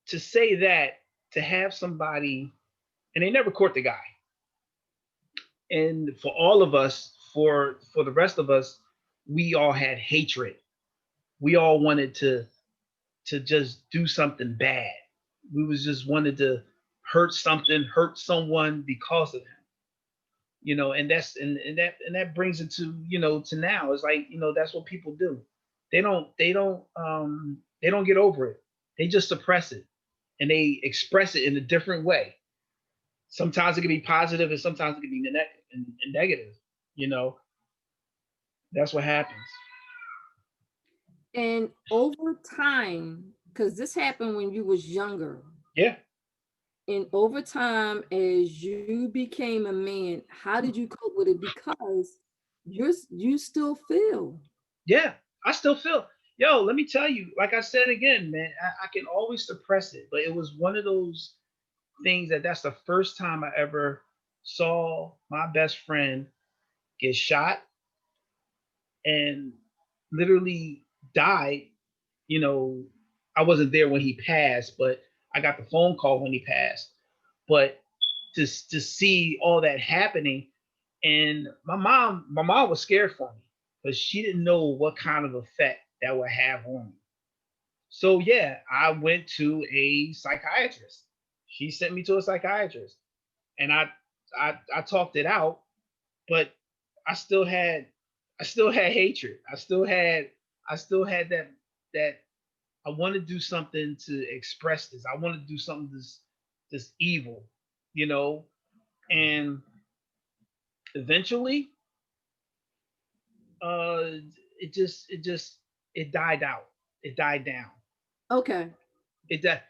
to say that, to have somebody, and they never caught the guy, and for all of us, for the rest of us, we all had hatred. We all wanted to just do something bad. We was just wanted to hurt someone because of him. And that brings it to now. It's like, that's what people do. They don't get over it. They just suppress it, and they express it in a different way. Sometimes it can be positive, and sometimes it can be and negative. You know, that's what happens. And over time, because this happened when you was younger, Yeah, and over time, as you became a man, how did you cope with it? Because you still feel. yeah. I still feel. Yo, let me tell you. Like I said again, man, I can always suppress it, but it was one of those things that's the first time I ever saw my best friend get shot, and literally died. You know, I wasn't there when he passed, but I got the phone call when he passed. But to see all that happening, and my mom was scared for me because she didn't know what kind of effect that would have on me. So yeah, I went to a psychiatrist. She sent me to a psychiatrist, and I talked it out, but I still had I still had hatred. I still had that I want to do something to express this. I want to do something this evil, you know. And eventually, uh, it just it died out. It died down. Okay. It that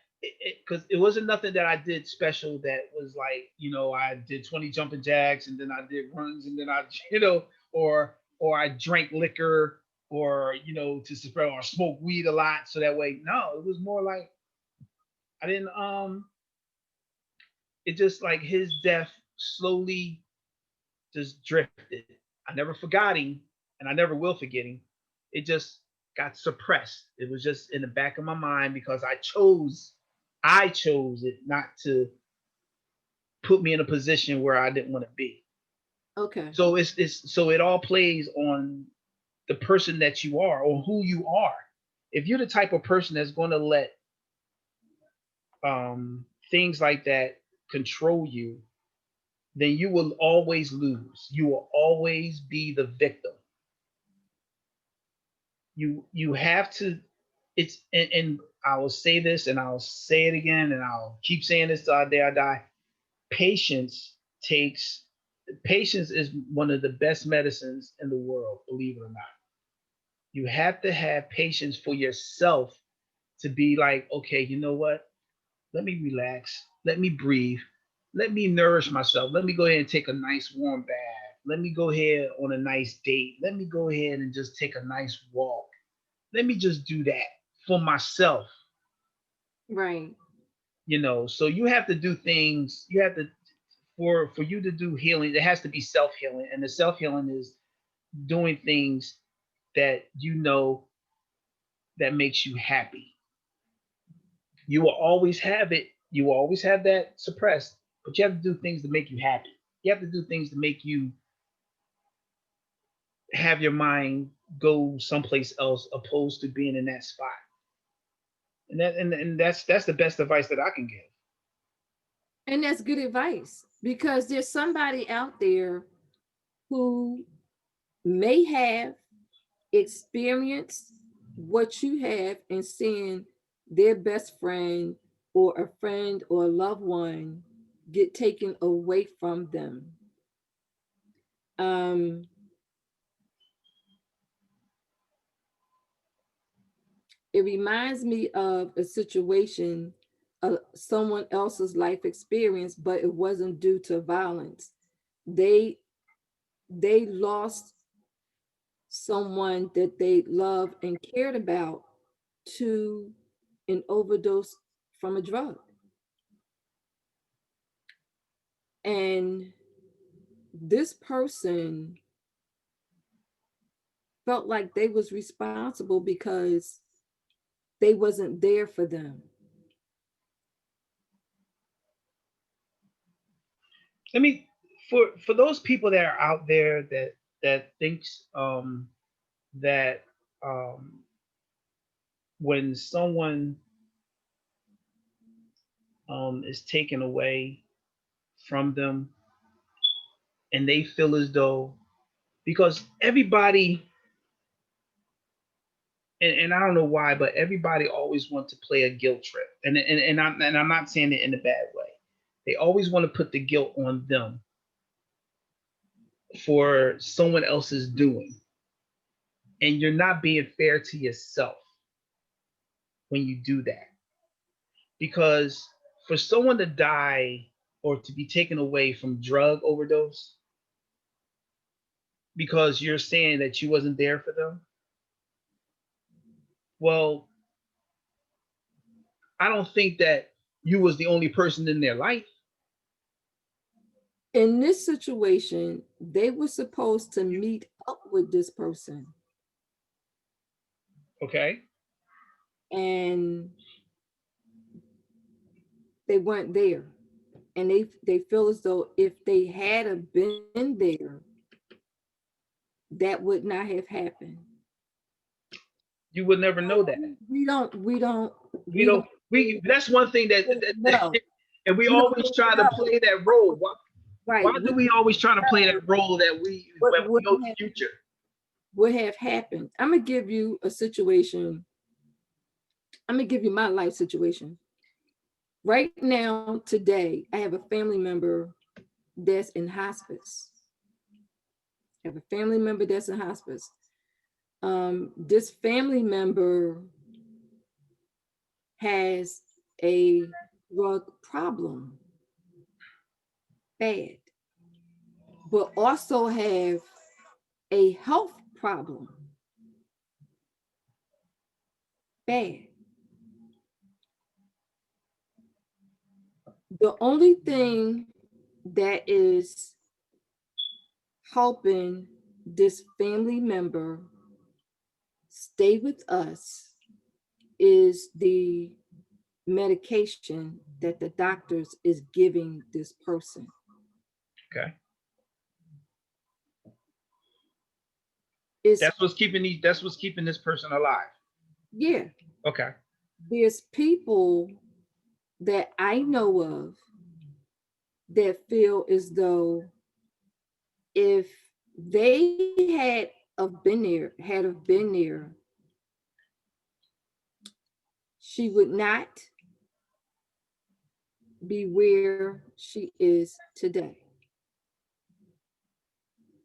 because it wasn't nothing that I did special that was like, I did 20 jumping jacks and then I did runs and then I or I drank liquor or to spread or smoke weed a lot so that way. No, it was more like I didn't it just like his death slowly just drifted. I never forgot him and I never will forget him. It just got suppressed. It was just in the back of my mind because I chose it not to put me in a position where I didn't want to be. Okay. So so it all plays on the person that you are or who you are. If you're the type of person that's going to let things like that control you, then you will always lose. You will always be the victim. You have to. And I will say this and I'll say it again and I'll keep saying this till the day I die. Patience takes Patience is one of the best medicines in the world, believe it or not. You have to have patience for yourself to be like, okay, you know what? Let me relax. Let me breathe. Let me nourish myself. Let me go ahead and take a nice warm bath. Let me go ahead on a nice date. Let me go ahead and just take a nice walk. Let me just do that for myself. Right. So you have to do things. You have to for you to do healing. It has to be self healing, and the self healing is doing things that that makes you happy. You will always have it. You will always have that suppressed, but you have to do things to make you happy. You have to do things to make you have your mind go someplace else opposed to being in that spot. And that's the best advice that I can give. And that's good advice because there's somebody out there who may have experienced what you have and seeing their best friend or a friend or a loved one get taken away from them. Um, it reminds me of a situation, someone else's life experience, but it wasn't due to violence. They they lost someone that they loved and cared about to an overdose from a drug. And this person felt like they was responsible because they wasn't there for them. I mean, for those people that are out there that thinks that when someone is taken away from them and they feel as though because everybody and I don't know why, but everybody always wants to play a guilt trip, and I'm not saying it in a bad way. They always want to put the guilt on them for someone else's doing, and you're not being fair to yourself when you do that because for someone to die or to be taken away from drug overdose because you're saying that you wasn't there for them, well, I don't think that you was the only person in their life. In this situation, they were supposed to meet up with this person. Okay. and they weren't there. And they feel as though if they had have been there, that would not have happened. You would never know that. We don't We that's one thing that know. and we We don't always really try to know. play that role. Why Right. We do we always try to play don't know that role that we what when we know the future? would have happened. I'm gonna give you a situation. I'm gonna give you my life situation. Right now, today, I have a family member that's in hospice. I have a family member that's in hospice. This family member has a drug problem, bad, but also have a health problem, bad. The only thing that is helping this family member stay with us is the medication that the doctors is giving this person. Okay. It's That's what's keeping this person alive. yeah, Okay. there's people that I know of that feel as though if they had have been there, she would not be where she is today.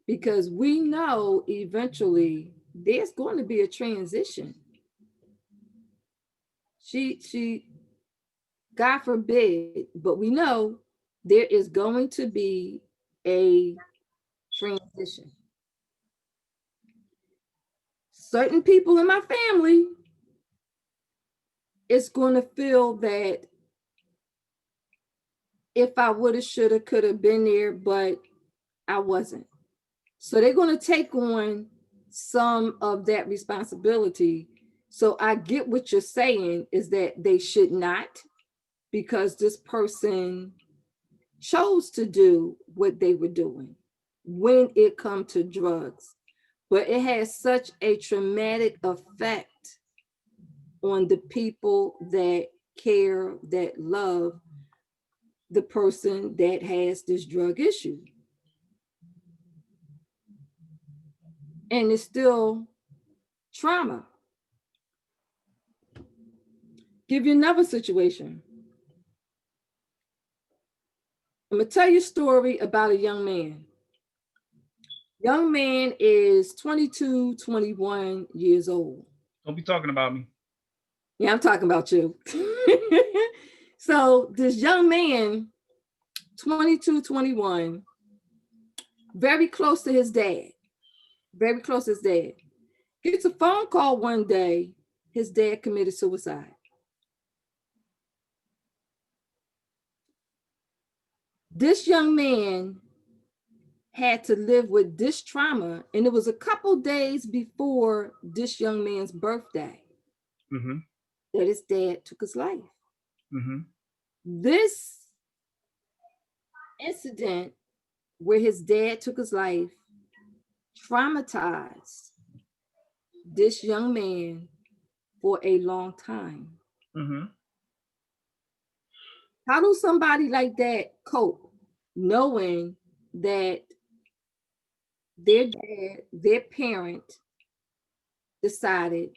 Because we know eventually there's going to be a transition. She God forbid, but we know there is going to be a transition. Certain people in my family, it's going to feel that if I would have, should have, could have been there, but I wasn't. So they're going to take on some of that responsibility. So I get what you're saying is that they should not, because this person chose to do what they were doing when it come to drugs. But it has such a traumatic effect on the people that care, that love the person that has this drug issue. And it's still trauma. Give you another situation. I'm going to tell you a story about a young man. Young man is 22, 21 years old. Don't be talking about me. Yeah, I'm talking about you. So this young man, 22, 21, very close to his dad, very close to his dad, gets a phone call one day. His dad committed suicide. This young man had to live with this trauma, and it was a couple days before this young man's birthday Mm-hmm. that his dad took his life. Mm-hmm. This incident where his dad took his life traumatized this young man for a long time. Mm-hmm. How do somebody like that cope knowing that their dad, their parent decided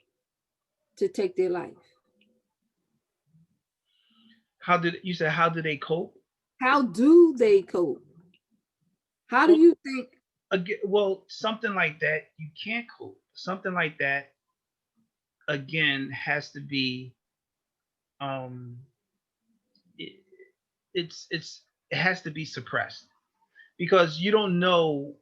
to take their life? How did you say? How do they cope? How do they cope? How do Well, you think? again, well, something like that you can't cope. Something like that again has to be um it, it's it has to be suppressed because you don't know.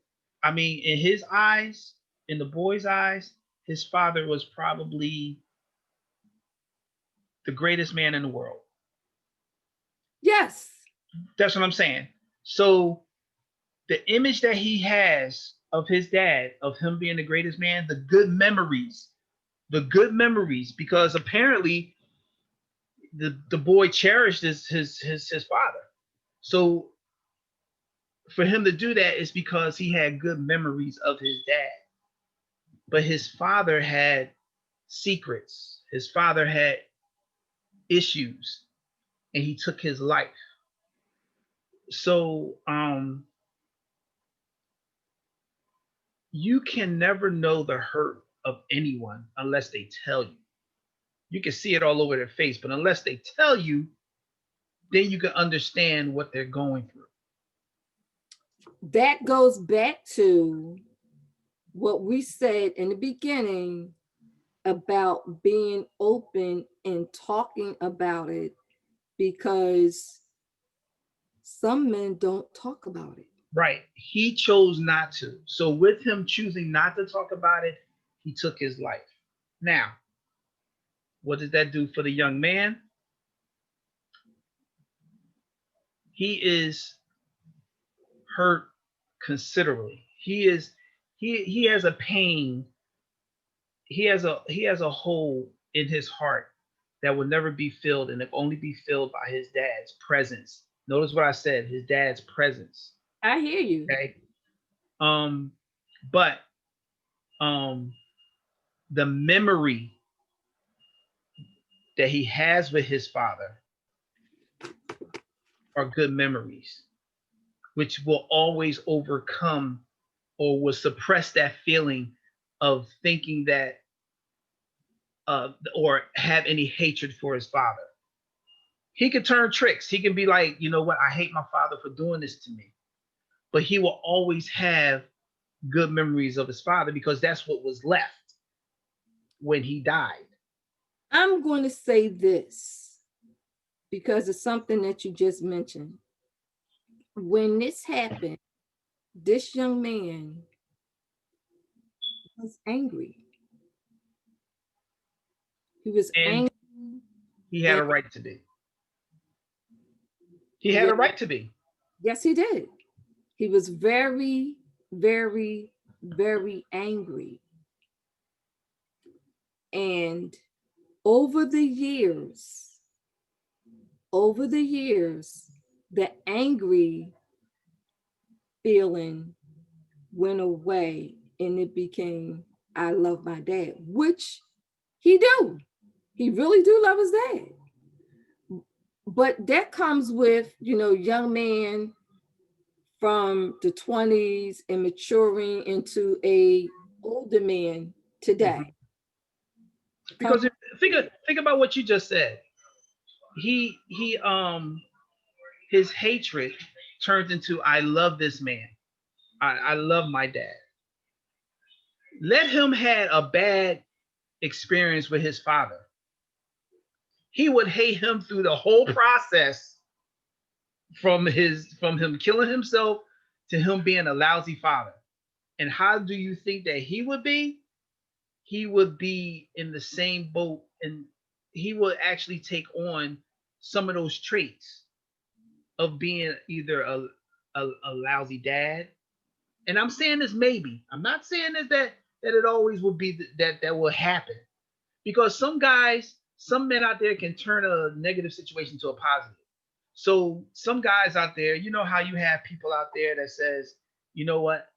I mean, in his eyes, in the boy's eyes, his father was probably the greatest man in the world. Yes, That's what I'm saying. So the image that he has of his dad, of him being the greatest man, the good memories, the good memories, because apparently the boy cherished his father. So for him to do that is because he had good memories of his dad. But his father had secrets. His father had issues, and he took his life. So you can never know the hurt of anyone unless they tell you. You can see it all over their face, but unless they tell you, then you can understand what they're going through. That goes back to what we said in the beginning about being open and talking about it, because some men don't talk about it. Right. He chose not to. So with him choosing not to talk about it, he took his life. Now, what does that do for the young man? He is hurt considerably. He has a pain. He has a hole in his heart that will never be filled, and it can only be filled by his dad's presence. Notice what I said, his dad's presence. I hear you. Okay. Um, but um the memory that he has with his father are good memories, which will always overcome or will suppress that feeling of thinking that or have any hatred for his father. He can turn tricks. He can be like, you know what, I hate my father for doing this to me. But he will always have good memories of his father because that's what was left when he died. I'm going to say this because it's something that you just mentioned. When this happened, this young man was angry. He was And angry. he had And a right to be. He had yeah, a right to be. yes, he did. He was very, very, very angry. And over the years, over the years, the angry feeling went away and it became, I love my dad, which he do. He really do love his dad. But that comes with, young man from the 20s and maturing into a older man Mhm. today. Because Come, think about what you just said. He his hatred turned into I love this man. I love my dad. Let him had a bad experience with his father. He would hate him through the whole process from him killing himself to him being a lousy father. And how do you think that he would be? He would be in the same boat, and he would actually take on some of those traits of being either a lousy dad. And I'm saying this maybe. I'm not saying that it always will be that will happen. Because some men out there can turn a negative situation to a positive. So some guys out there, you know how you have people out there that says, you know what,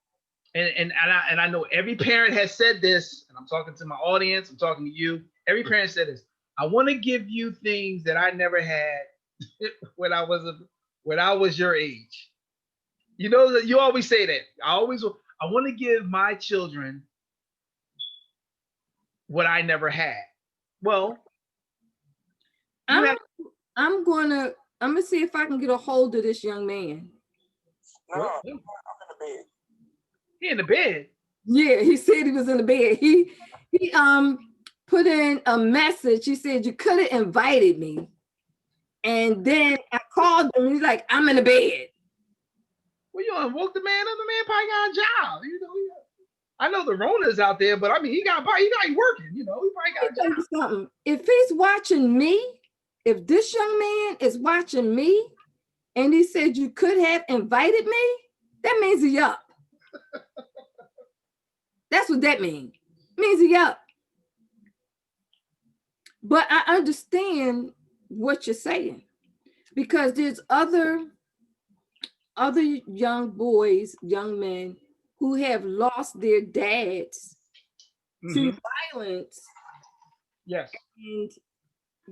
and I know every parent has said this, and I'm talking to my audience, I'm talking to you. Every parent said this. I want to give you things that I never had when I was your age. You know that you always say that. I want to give my children what I never had. Well, you I'm have I'm gonna see if I can get a hold of this young man. what? He in the bed. Yeah, he said he was in the bed. He put in a message. He said you could have invited me. And then I called him and he's like, I'm in the bed. Well, you woke the man up. The man probably got a job. I know the Rona's out there, but I mean, he got working. He probably Let got me a tell job. you something. If he's watching me, if this young man is watching me and he said you could have invited me, that means he up. That's what that means. It means he up. But I understand what you're saying because there's other young boys, young men who have lost their dads to Hmm. violence Yes. and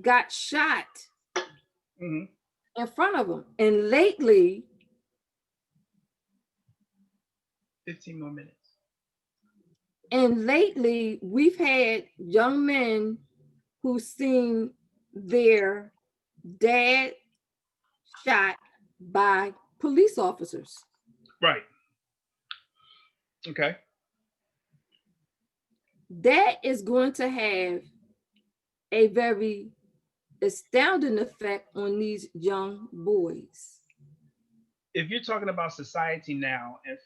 got shot Hmm. in front of them. And Fifteen more minutes. lately we've had young men who seen their dad shot by police officers. Right. Okay. That is going to have a very astounding effect on these young boys. If you're talking about society now, and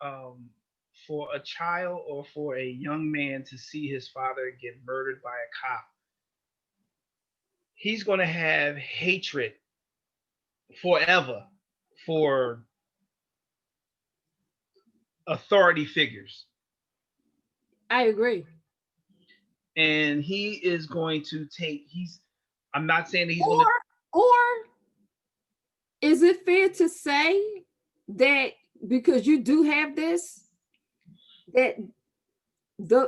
um, for a child or for a young man to see his father get murdered by a cop, he's going to have hatred forever for authority figures, I agree. and he is going to take. He's. I'm not saying that he's going to. Or is it fair to say that because you do have this, that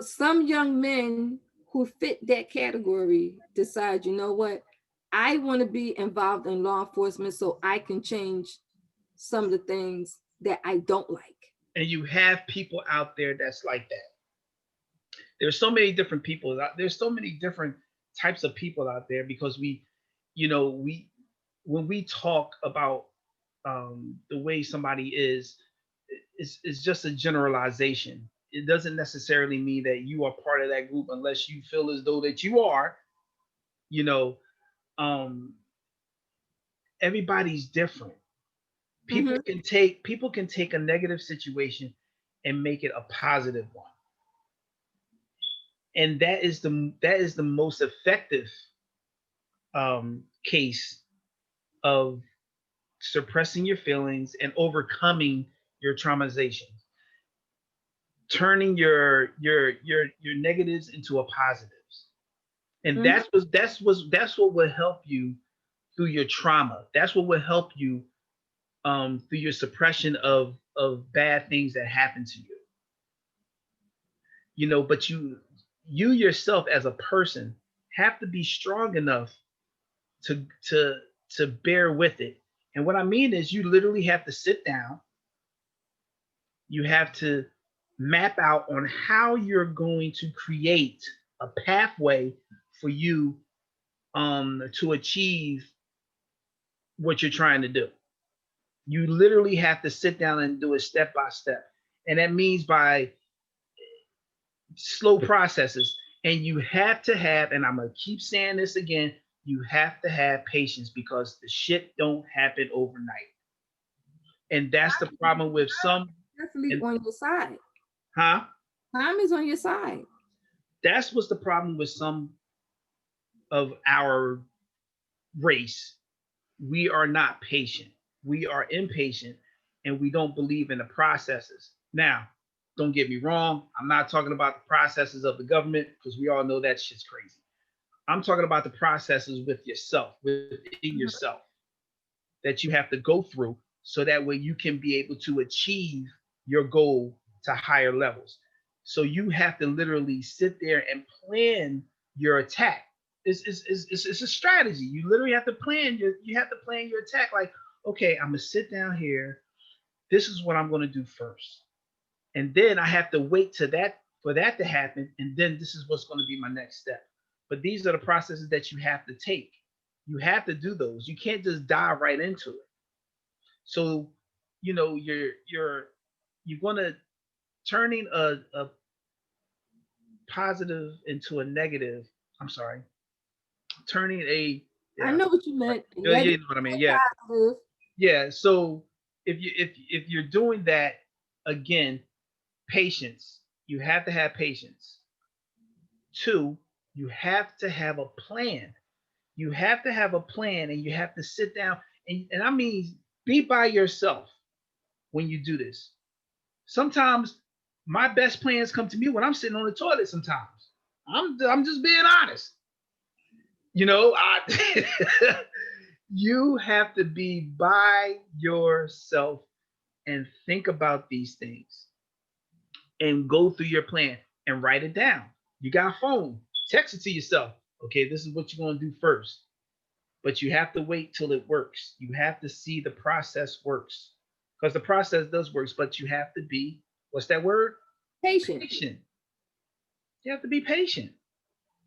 some young men who fit that category decide, you know what, I want to be involved in law enforcement so I can change some of the things that I don't like. And you have people out there that's like that. There's so many different people. There's so many different types of people out there because we when we talk about the way somebody is just a generalization. It doesn't necessarily mean that you are part of that group unless you feel as though that you are. You know, um, everybody's different. Mm-hmm. People can take a negative situation and make it a positive one, and that is the most effective case of suppressing your feelings and overcoming your traumatization, turning your negatives into a positives. And Mm-hmm. that's what will help you through your trauma. That's what will help you through your suppression of bad things that happen to you. But you yourself as a person have to be strong enough to to to bear with it. And what I mean is you literally have to sit down. You have to map out on how you're going to create a pathway for you to achieve what you're trying to do. You literally have to sit down and do it step by step. And that means by slow processes. And you have to have, and I'm going to keep saying this again, you have to have patience because the shit don't happen overnight. And that's the problem with some. Definitely And on your side. huh? Time is on your side. That's what's the problem with some of our race. We are not patient. We are impatient and we don't believe in the processes. Now, don't get me wrong. I'm not talking about the processes of the government because we all know that shit's crazy. I'm talking about the processes with yourself, within yourself, that you have to go through so that way you can be able to achieve your goal to higher levels. So you have to literally sit there and plan your attack. It's a strategy. You literally have to plan your attack. Like, okay, I'm gonna sit down here. This is what I'm gonna do first, and then I have to wait to that for that to happen, and then this is what's gonna be my next step. But these are the processes that you have to take. You have to do those. You can't just dive right into it. So, you're gonna turning a positive into a negative. I'm sorry, turning a I yeah, know what you right. meant. Yeah, Negative you know what I mean. Yeah, and positive. yeah. So if you're doing that again, patience. You have to have patience. Two, you have to have a plan. You have to have a plan, and you have to sit down and I mean be by yourself when you do this. Sometimes my best plans come to me when I'm sitting on the toilet sometimes. I'm just being honest. You know, you have to be by yourself and think about these things and go through your plan and write it down. You got a phone, text it to yourself. Okay, this is what you're going to do first. But you have to wait till it works. You have to see the process works because the process does work, but you have to be, what's that word? Patient. Patient. You have to be patient.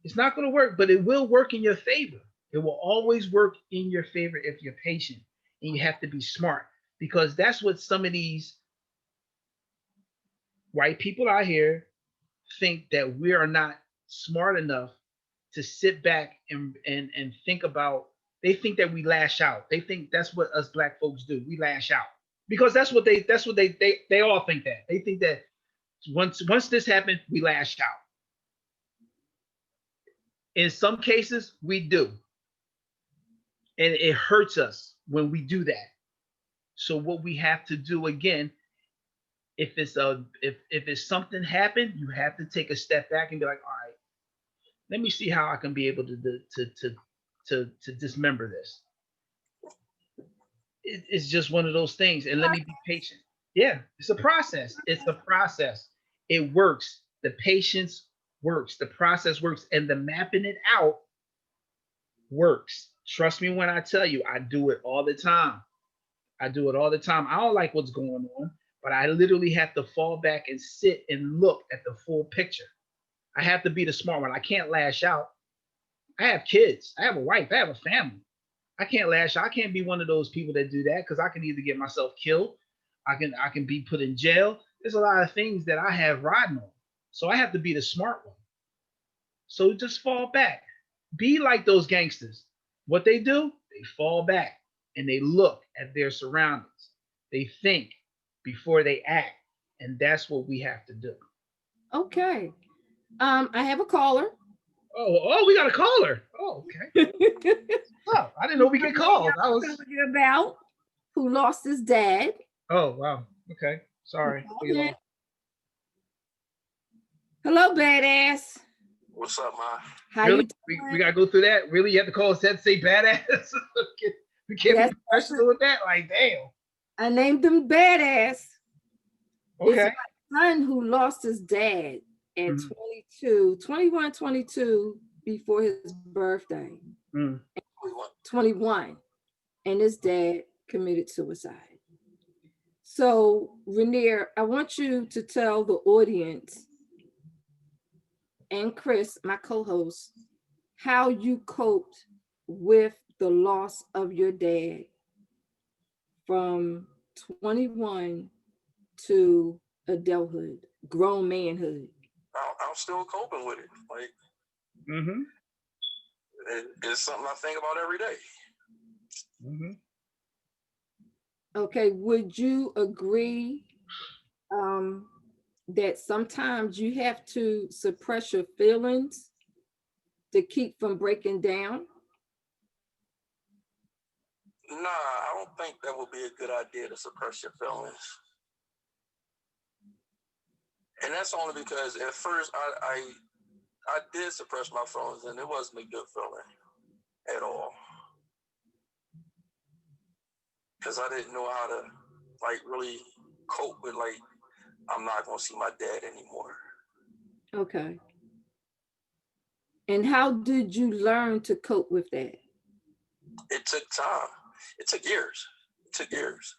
It's not going to work, but it will work in your favor. It will always work in your favor if you're patient. And you have to be smart because that's what some of these white people out here think, that we are not smart enough to sit back and think about. They think that we lash out. They think that's what us black folks do. We lash out because that's what they all think. That they think that once this happened, we lash out. In some cases we do, and it hurts us when we do that. So what we have to do again, if it's something happened, you have to take a step back and be like, all right, let me see how I can be able to dismember this. It's just one of those things, and let me be patient. Yeah, it's a process. It's a process. It works. The patience works. The process works, and the mapping it out works. Trust me when I tell you, I do it all the time. I do it all the time. I don't like what's going on, but I literally have to fall back and sit and look at the full picture. I have to be the smart one. I can't lash out. I have kids. I have a wife. I have a family. I can't lash out. I can't be one of those people that do that because I can either get myself killed, I can be put in jail. There's a lot of things that I have riding on. So I have to be the smart one. So just fall back. Be like those gangsters. What they do, they fall back and they look at their surroundings. They think before they act. And that's what we have to do. Okay. I have a caller. Oh, we got a caller. Oh, okay. Oh, I didn't know we get calls. I was. Telling you about who lost his dad. Oh, wow. Okay. He Sorry. called in. Hello, badass. What's up, man? How Really? you We doing? gotta go through that? Really? You have to call us that to say badass? We can't Yes, be professional with that? Like, damn. I named him badass. It's Okay. my son who lost his dad at Mhm. 22, 21, 22 before his birthday. Mm. 21. And his dad committed suicide. So, Rainier, I want you to tell the audience and Chris, my co-host, how you coped with the loss of your dad from 21 to adulthood, grown manhood. I'm still coping with it. Like, Mm-hmm. it's something I think about every day. Mm-hmm. Okay, would you agree that sometimes you have to suppress your feelings to keep from breaking down? Nah, I don't think that would be a good idea to suppress your feelings. And that's only because at first I did suppress my feelings, and it wasn't a good feeling at all. Because I didn't know how to like really cope with, like, I'm not gonna see my dad anymore. Okay. And how did you learn to cope with that? It took time. It took years. It took years.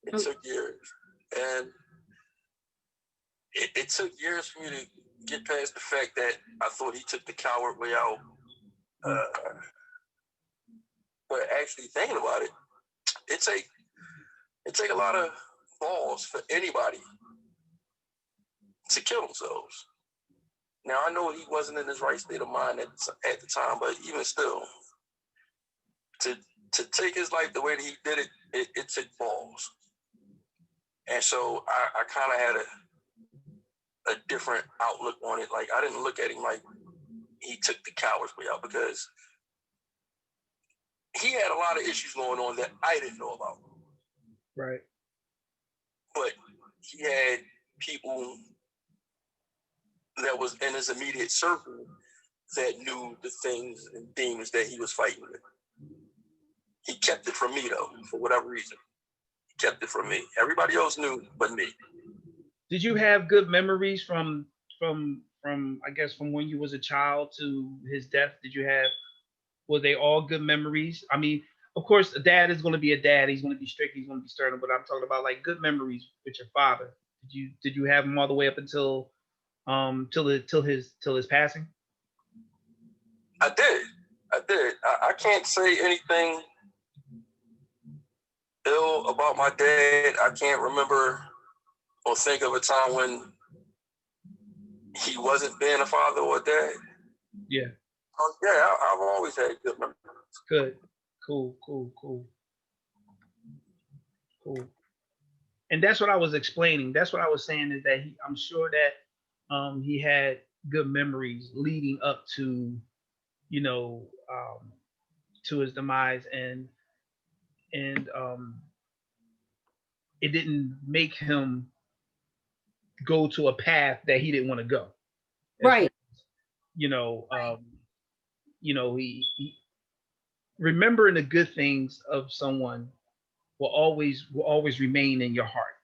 It Okay. took years. And it took years for me to get past the fact that I thought he took the coward way out. But actually thinking about it, it take a lot of balls for anybody to kill themselves. Now I know he wasn't in his right state of mind at the time, but even still, to take his life the way that he did it, it took balls. And so I kind of had a different outlook on it. Like, I didn't look at him like he took the coward's way out, because he had a lot of issues going on that I didn't know about. Right. But he had people that was in his immediate circle that knew the things and demons that he was fighting with. He kept it from me though, for whatever reason. He kept it from me. Everybody else knew but me. Did you have good memories from I guess from when you was a child to his death? Were they all good memories? I mean, of course, a dad is going to be a dad. He's going to be strict. He's going to be stern. But I'm talking about like good memories with your father. Did you have him all the way up until till his passing? I did. I can't say anything ill about my dad. I can't remember or think of a time when he wasn't being a father or a dad. Yeah. Yeah, I've always had good memories. Good. Cool. And that's what I was explaining. That's what I was saying is that I'm sure that he had good memories leading up to, to his demise, and it didn't make him go to a path that he didn't want to go. Right. You know, he remembering the good things of someone will always remain in your heart.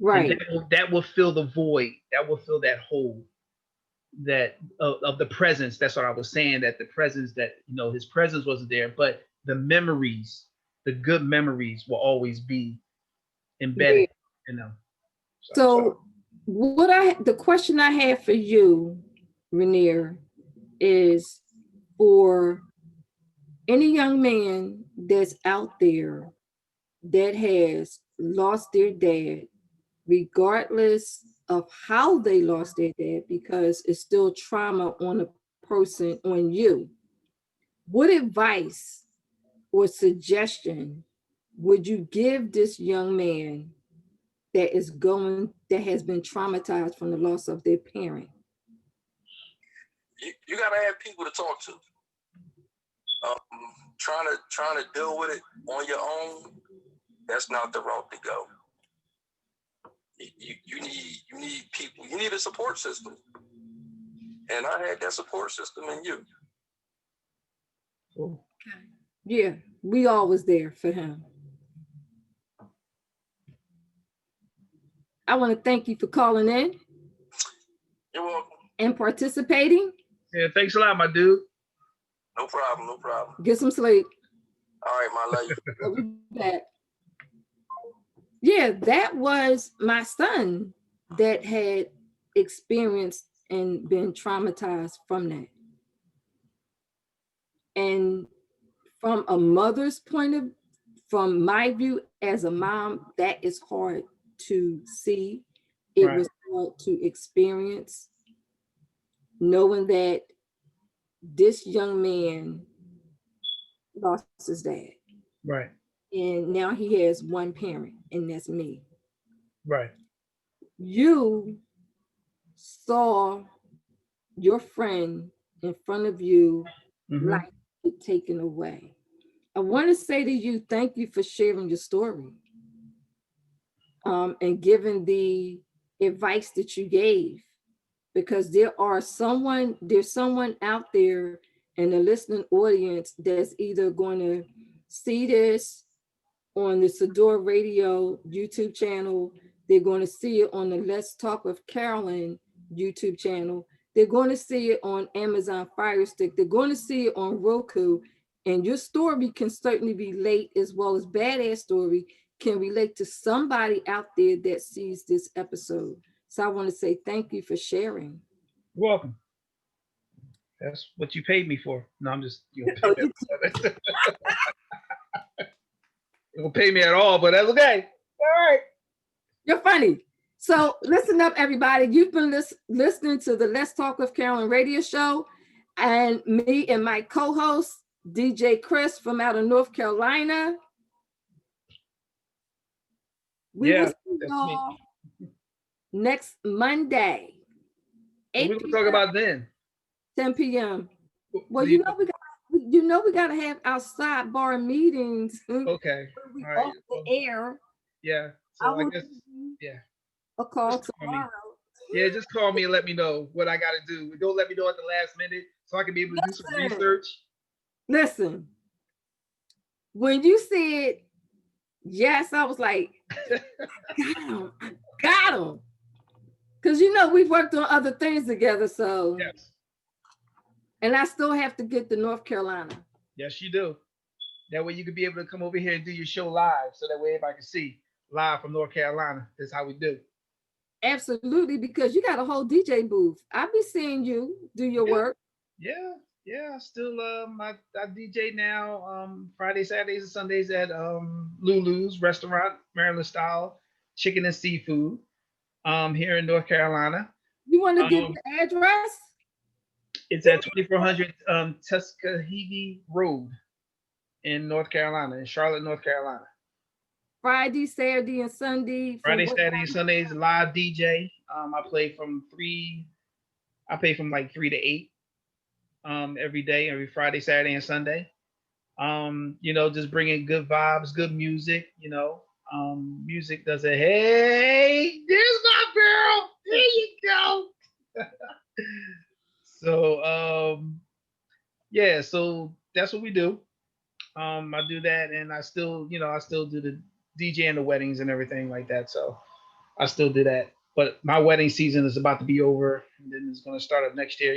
Right. And that will fill the void. That will fill that hole that of the presence. That's what I was saying. That the presence that his presence wasn't there, but the memories, the good memories, will always be embedded in them. So the question I have for you, Rainier, is for any young man that's out there that has lost their dad, regardless of how they lost their dad, because it's still trauma on a person, on you. What advice or suggestion would you give this young man that has been traumatized from the loss of their parent? You got to have people to talk to. Trying to deal with it on your own, that's not the route to go. You need people. You need a support system, and I had that support system in you. Cool. Yeah, we always there for him. I want to thank you for calling in. You're welcome. And participating. Yeah, thanks a lot, my dude. No problem. Get some sleep. All right, my lady. I'll be back. Yeah, that was my son that had experienced and been traumatized from that. And from a mother's from my view as a mom, that is hard to see. It was hard to experience, knowing that this young man lost his dad. Right. And now he has one parent, and that's me. Right. You saw your friend in front of you, life taken away. I want to say to you, thank you for sharing your story, and giving the advice that you gave, because there's someone out there in the listening audience that's either going to see this on the Sador Radio YouTube channel, they're going to see it on the Let's Talk with Carolyn YouTube channel, they're going to see it on Amazon Fire Stick, they're going to see it on Roku, and your story can certainly relate, as well as Badass Story can relate to somebody out there that sees this episode. So I want to say thank you for sharing. You're welcome. That's what you paid me for. No, I'm just, you don't pay me at all, but that's okay. All right. You're funny. So listen up, everybody. You've been listening to the Let's Talk with Carolyn radio show, and me and my co-host, DJ Chris from out of North Carolina. We will see y'all next Monday. What we gonna talk about then? 10 p.m. Well, we gotta have our sidebar meetings. Okay. We all right. off the air. Yeah. So I guess, yeah. A call tomorrow. Yeah, just call me and let me know what I got to do. Don't let me know at the last minute so I can be able to do some Listen, research. listen. When you said yes, I was like, got him, got him. Because you know we've worked on other things together, so Yes, and I still have to get to North Carolina. yes, you do. That way you could be able to come over here and do your show live, so that way everybody can see live from North Carolina. That's how we do. Absolutely, because you got a whole DJ booth. I'll be seeing you do your Yeah, work. yeah, yeah. I still I DJ now Friday, Saturdays, and Sundays at Lulu's restaurant, Maryland style chicken and seafood here in North Carolina. You want to give Um, the address? it's at 2400 Tuskegee Road in North Carolina, in Charlotte, North Carolina. Friday, Saturday, and Sunday from Friday, what Saturday, and time? Sundays live DJ. I play from three. I play from like 3 to 8 every day, every Friday, Saturday, and Sunday. Just bringing good vibes, good music. Music does it. Hey, there's my girl. There you go. So yeah, so that's what we do. I do that, and I still do the DJ and the weddings and everything like that. So I still do that. But my wedding season is about to be over, and then it's going to start up next year.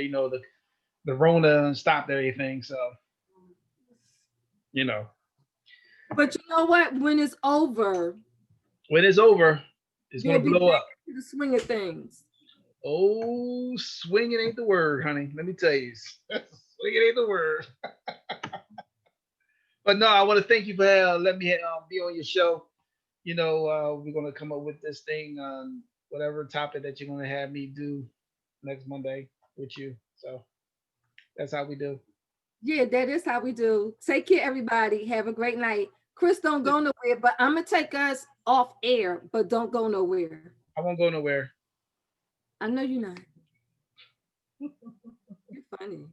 The Rona stopped everything, so you know But you know what? When it's over, when it's over, it's going you'll to be blow back up. to the swing of things. Oh, swinging ain't the word, honey. Let me tell you, swinging ain't the word. But no, I want to thank you for letting me be on your show. We're going to come up with this thing on whatever topic that you're going to have me do next Monday with you. So that's how we do. Yeah, that is how we do. Take care, everybody. Have a great night. Chris, don't go nowhere, but I'm gonna take us off air, but don't go nowhere. I won't go nowhere. I know you're not. You're funny.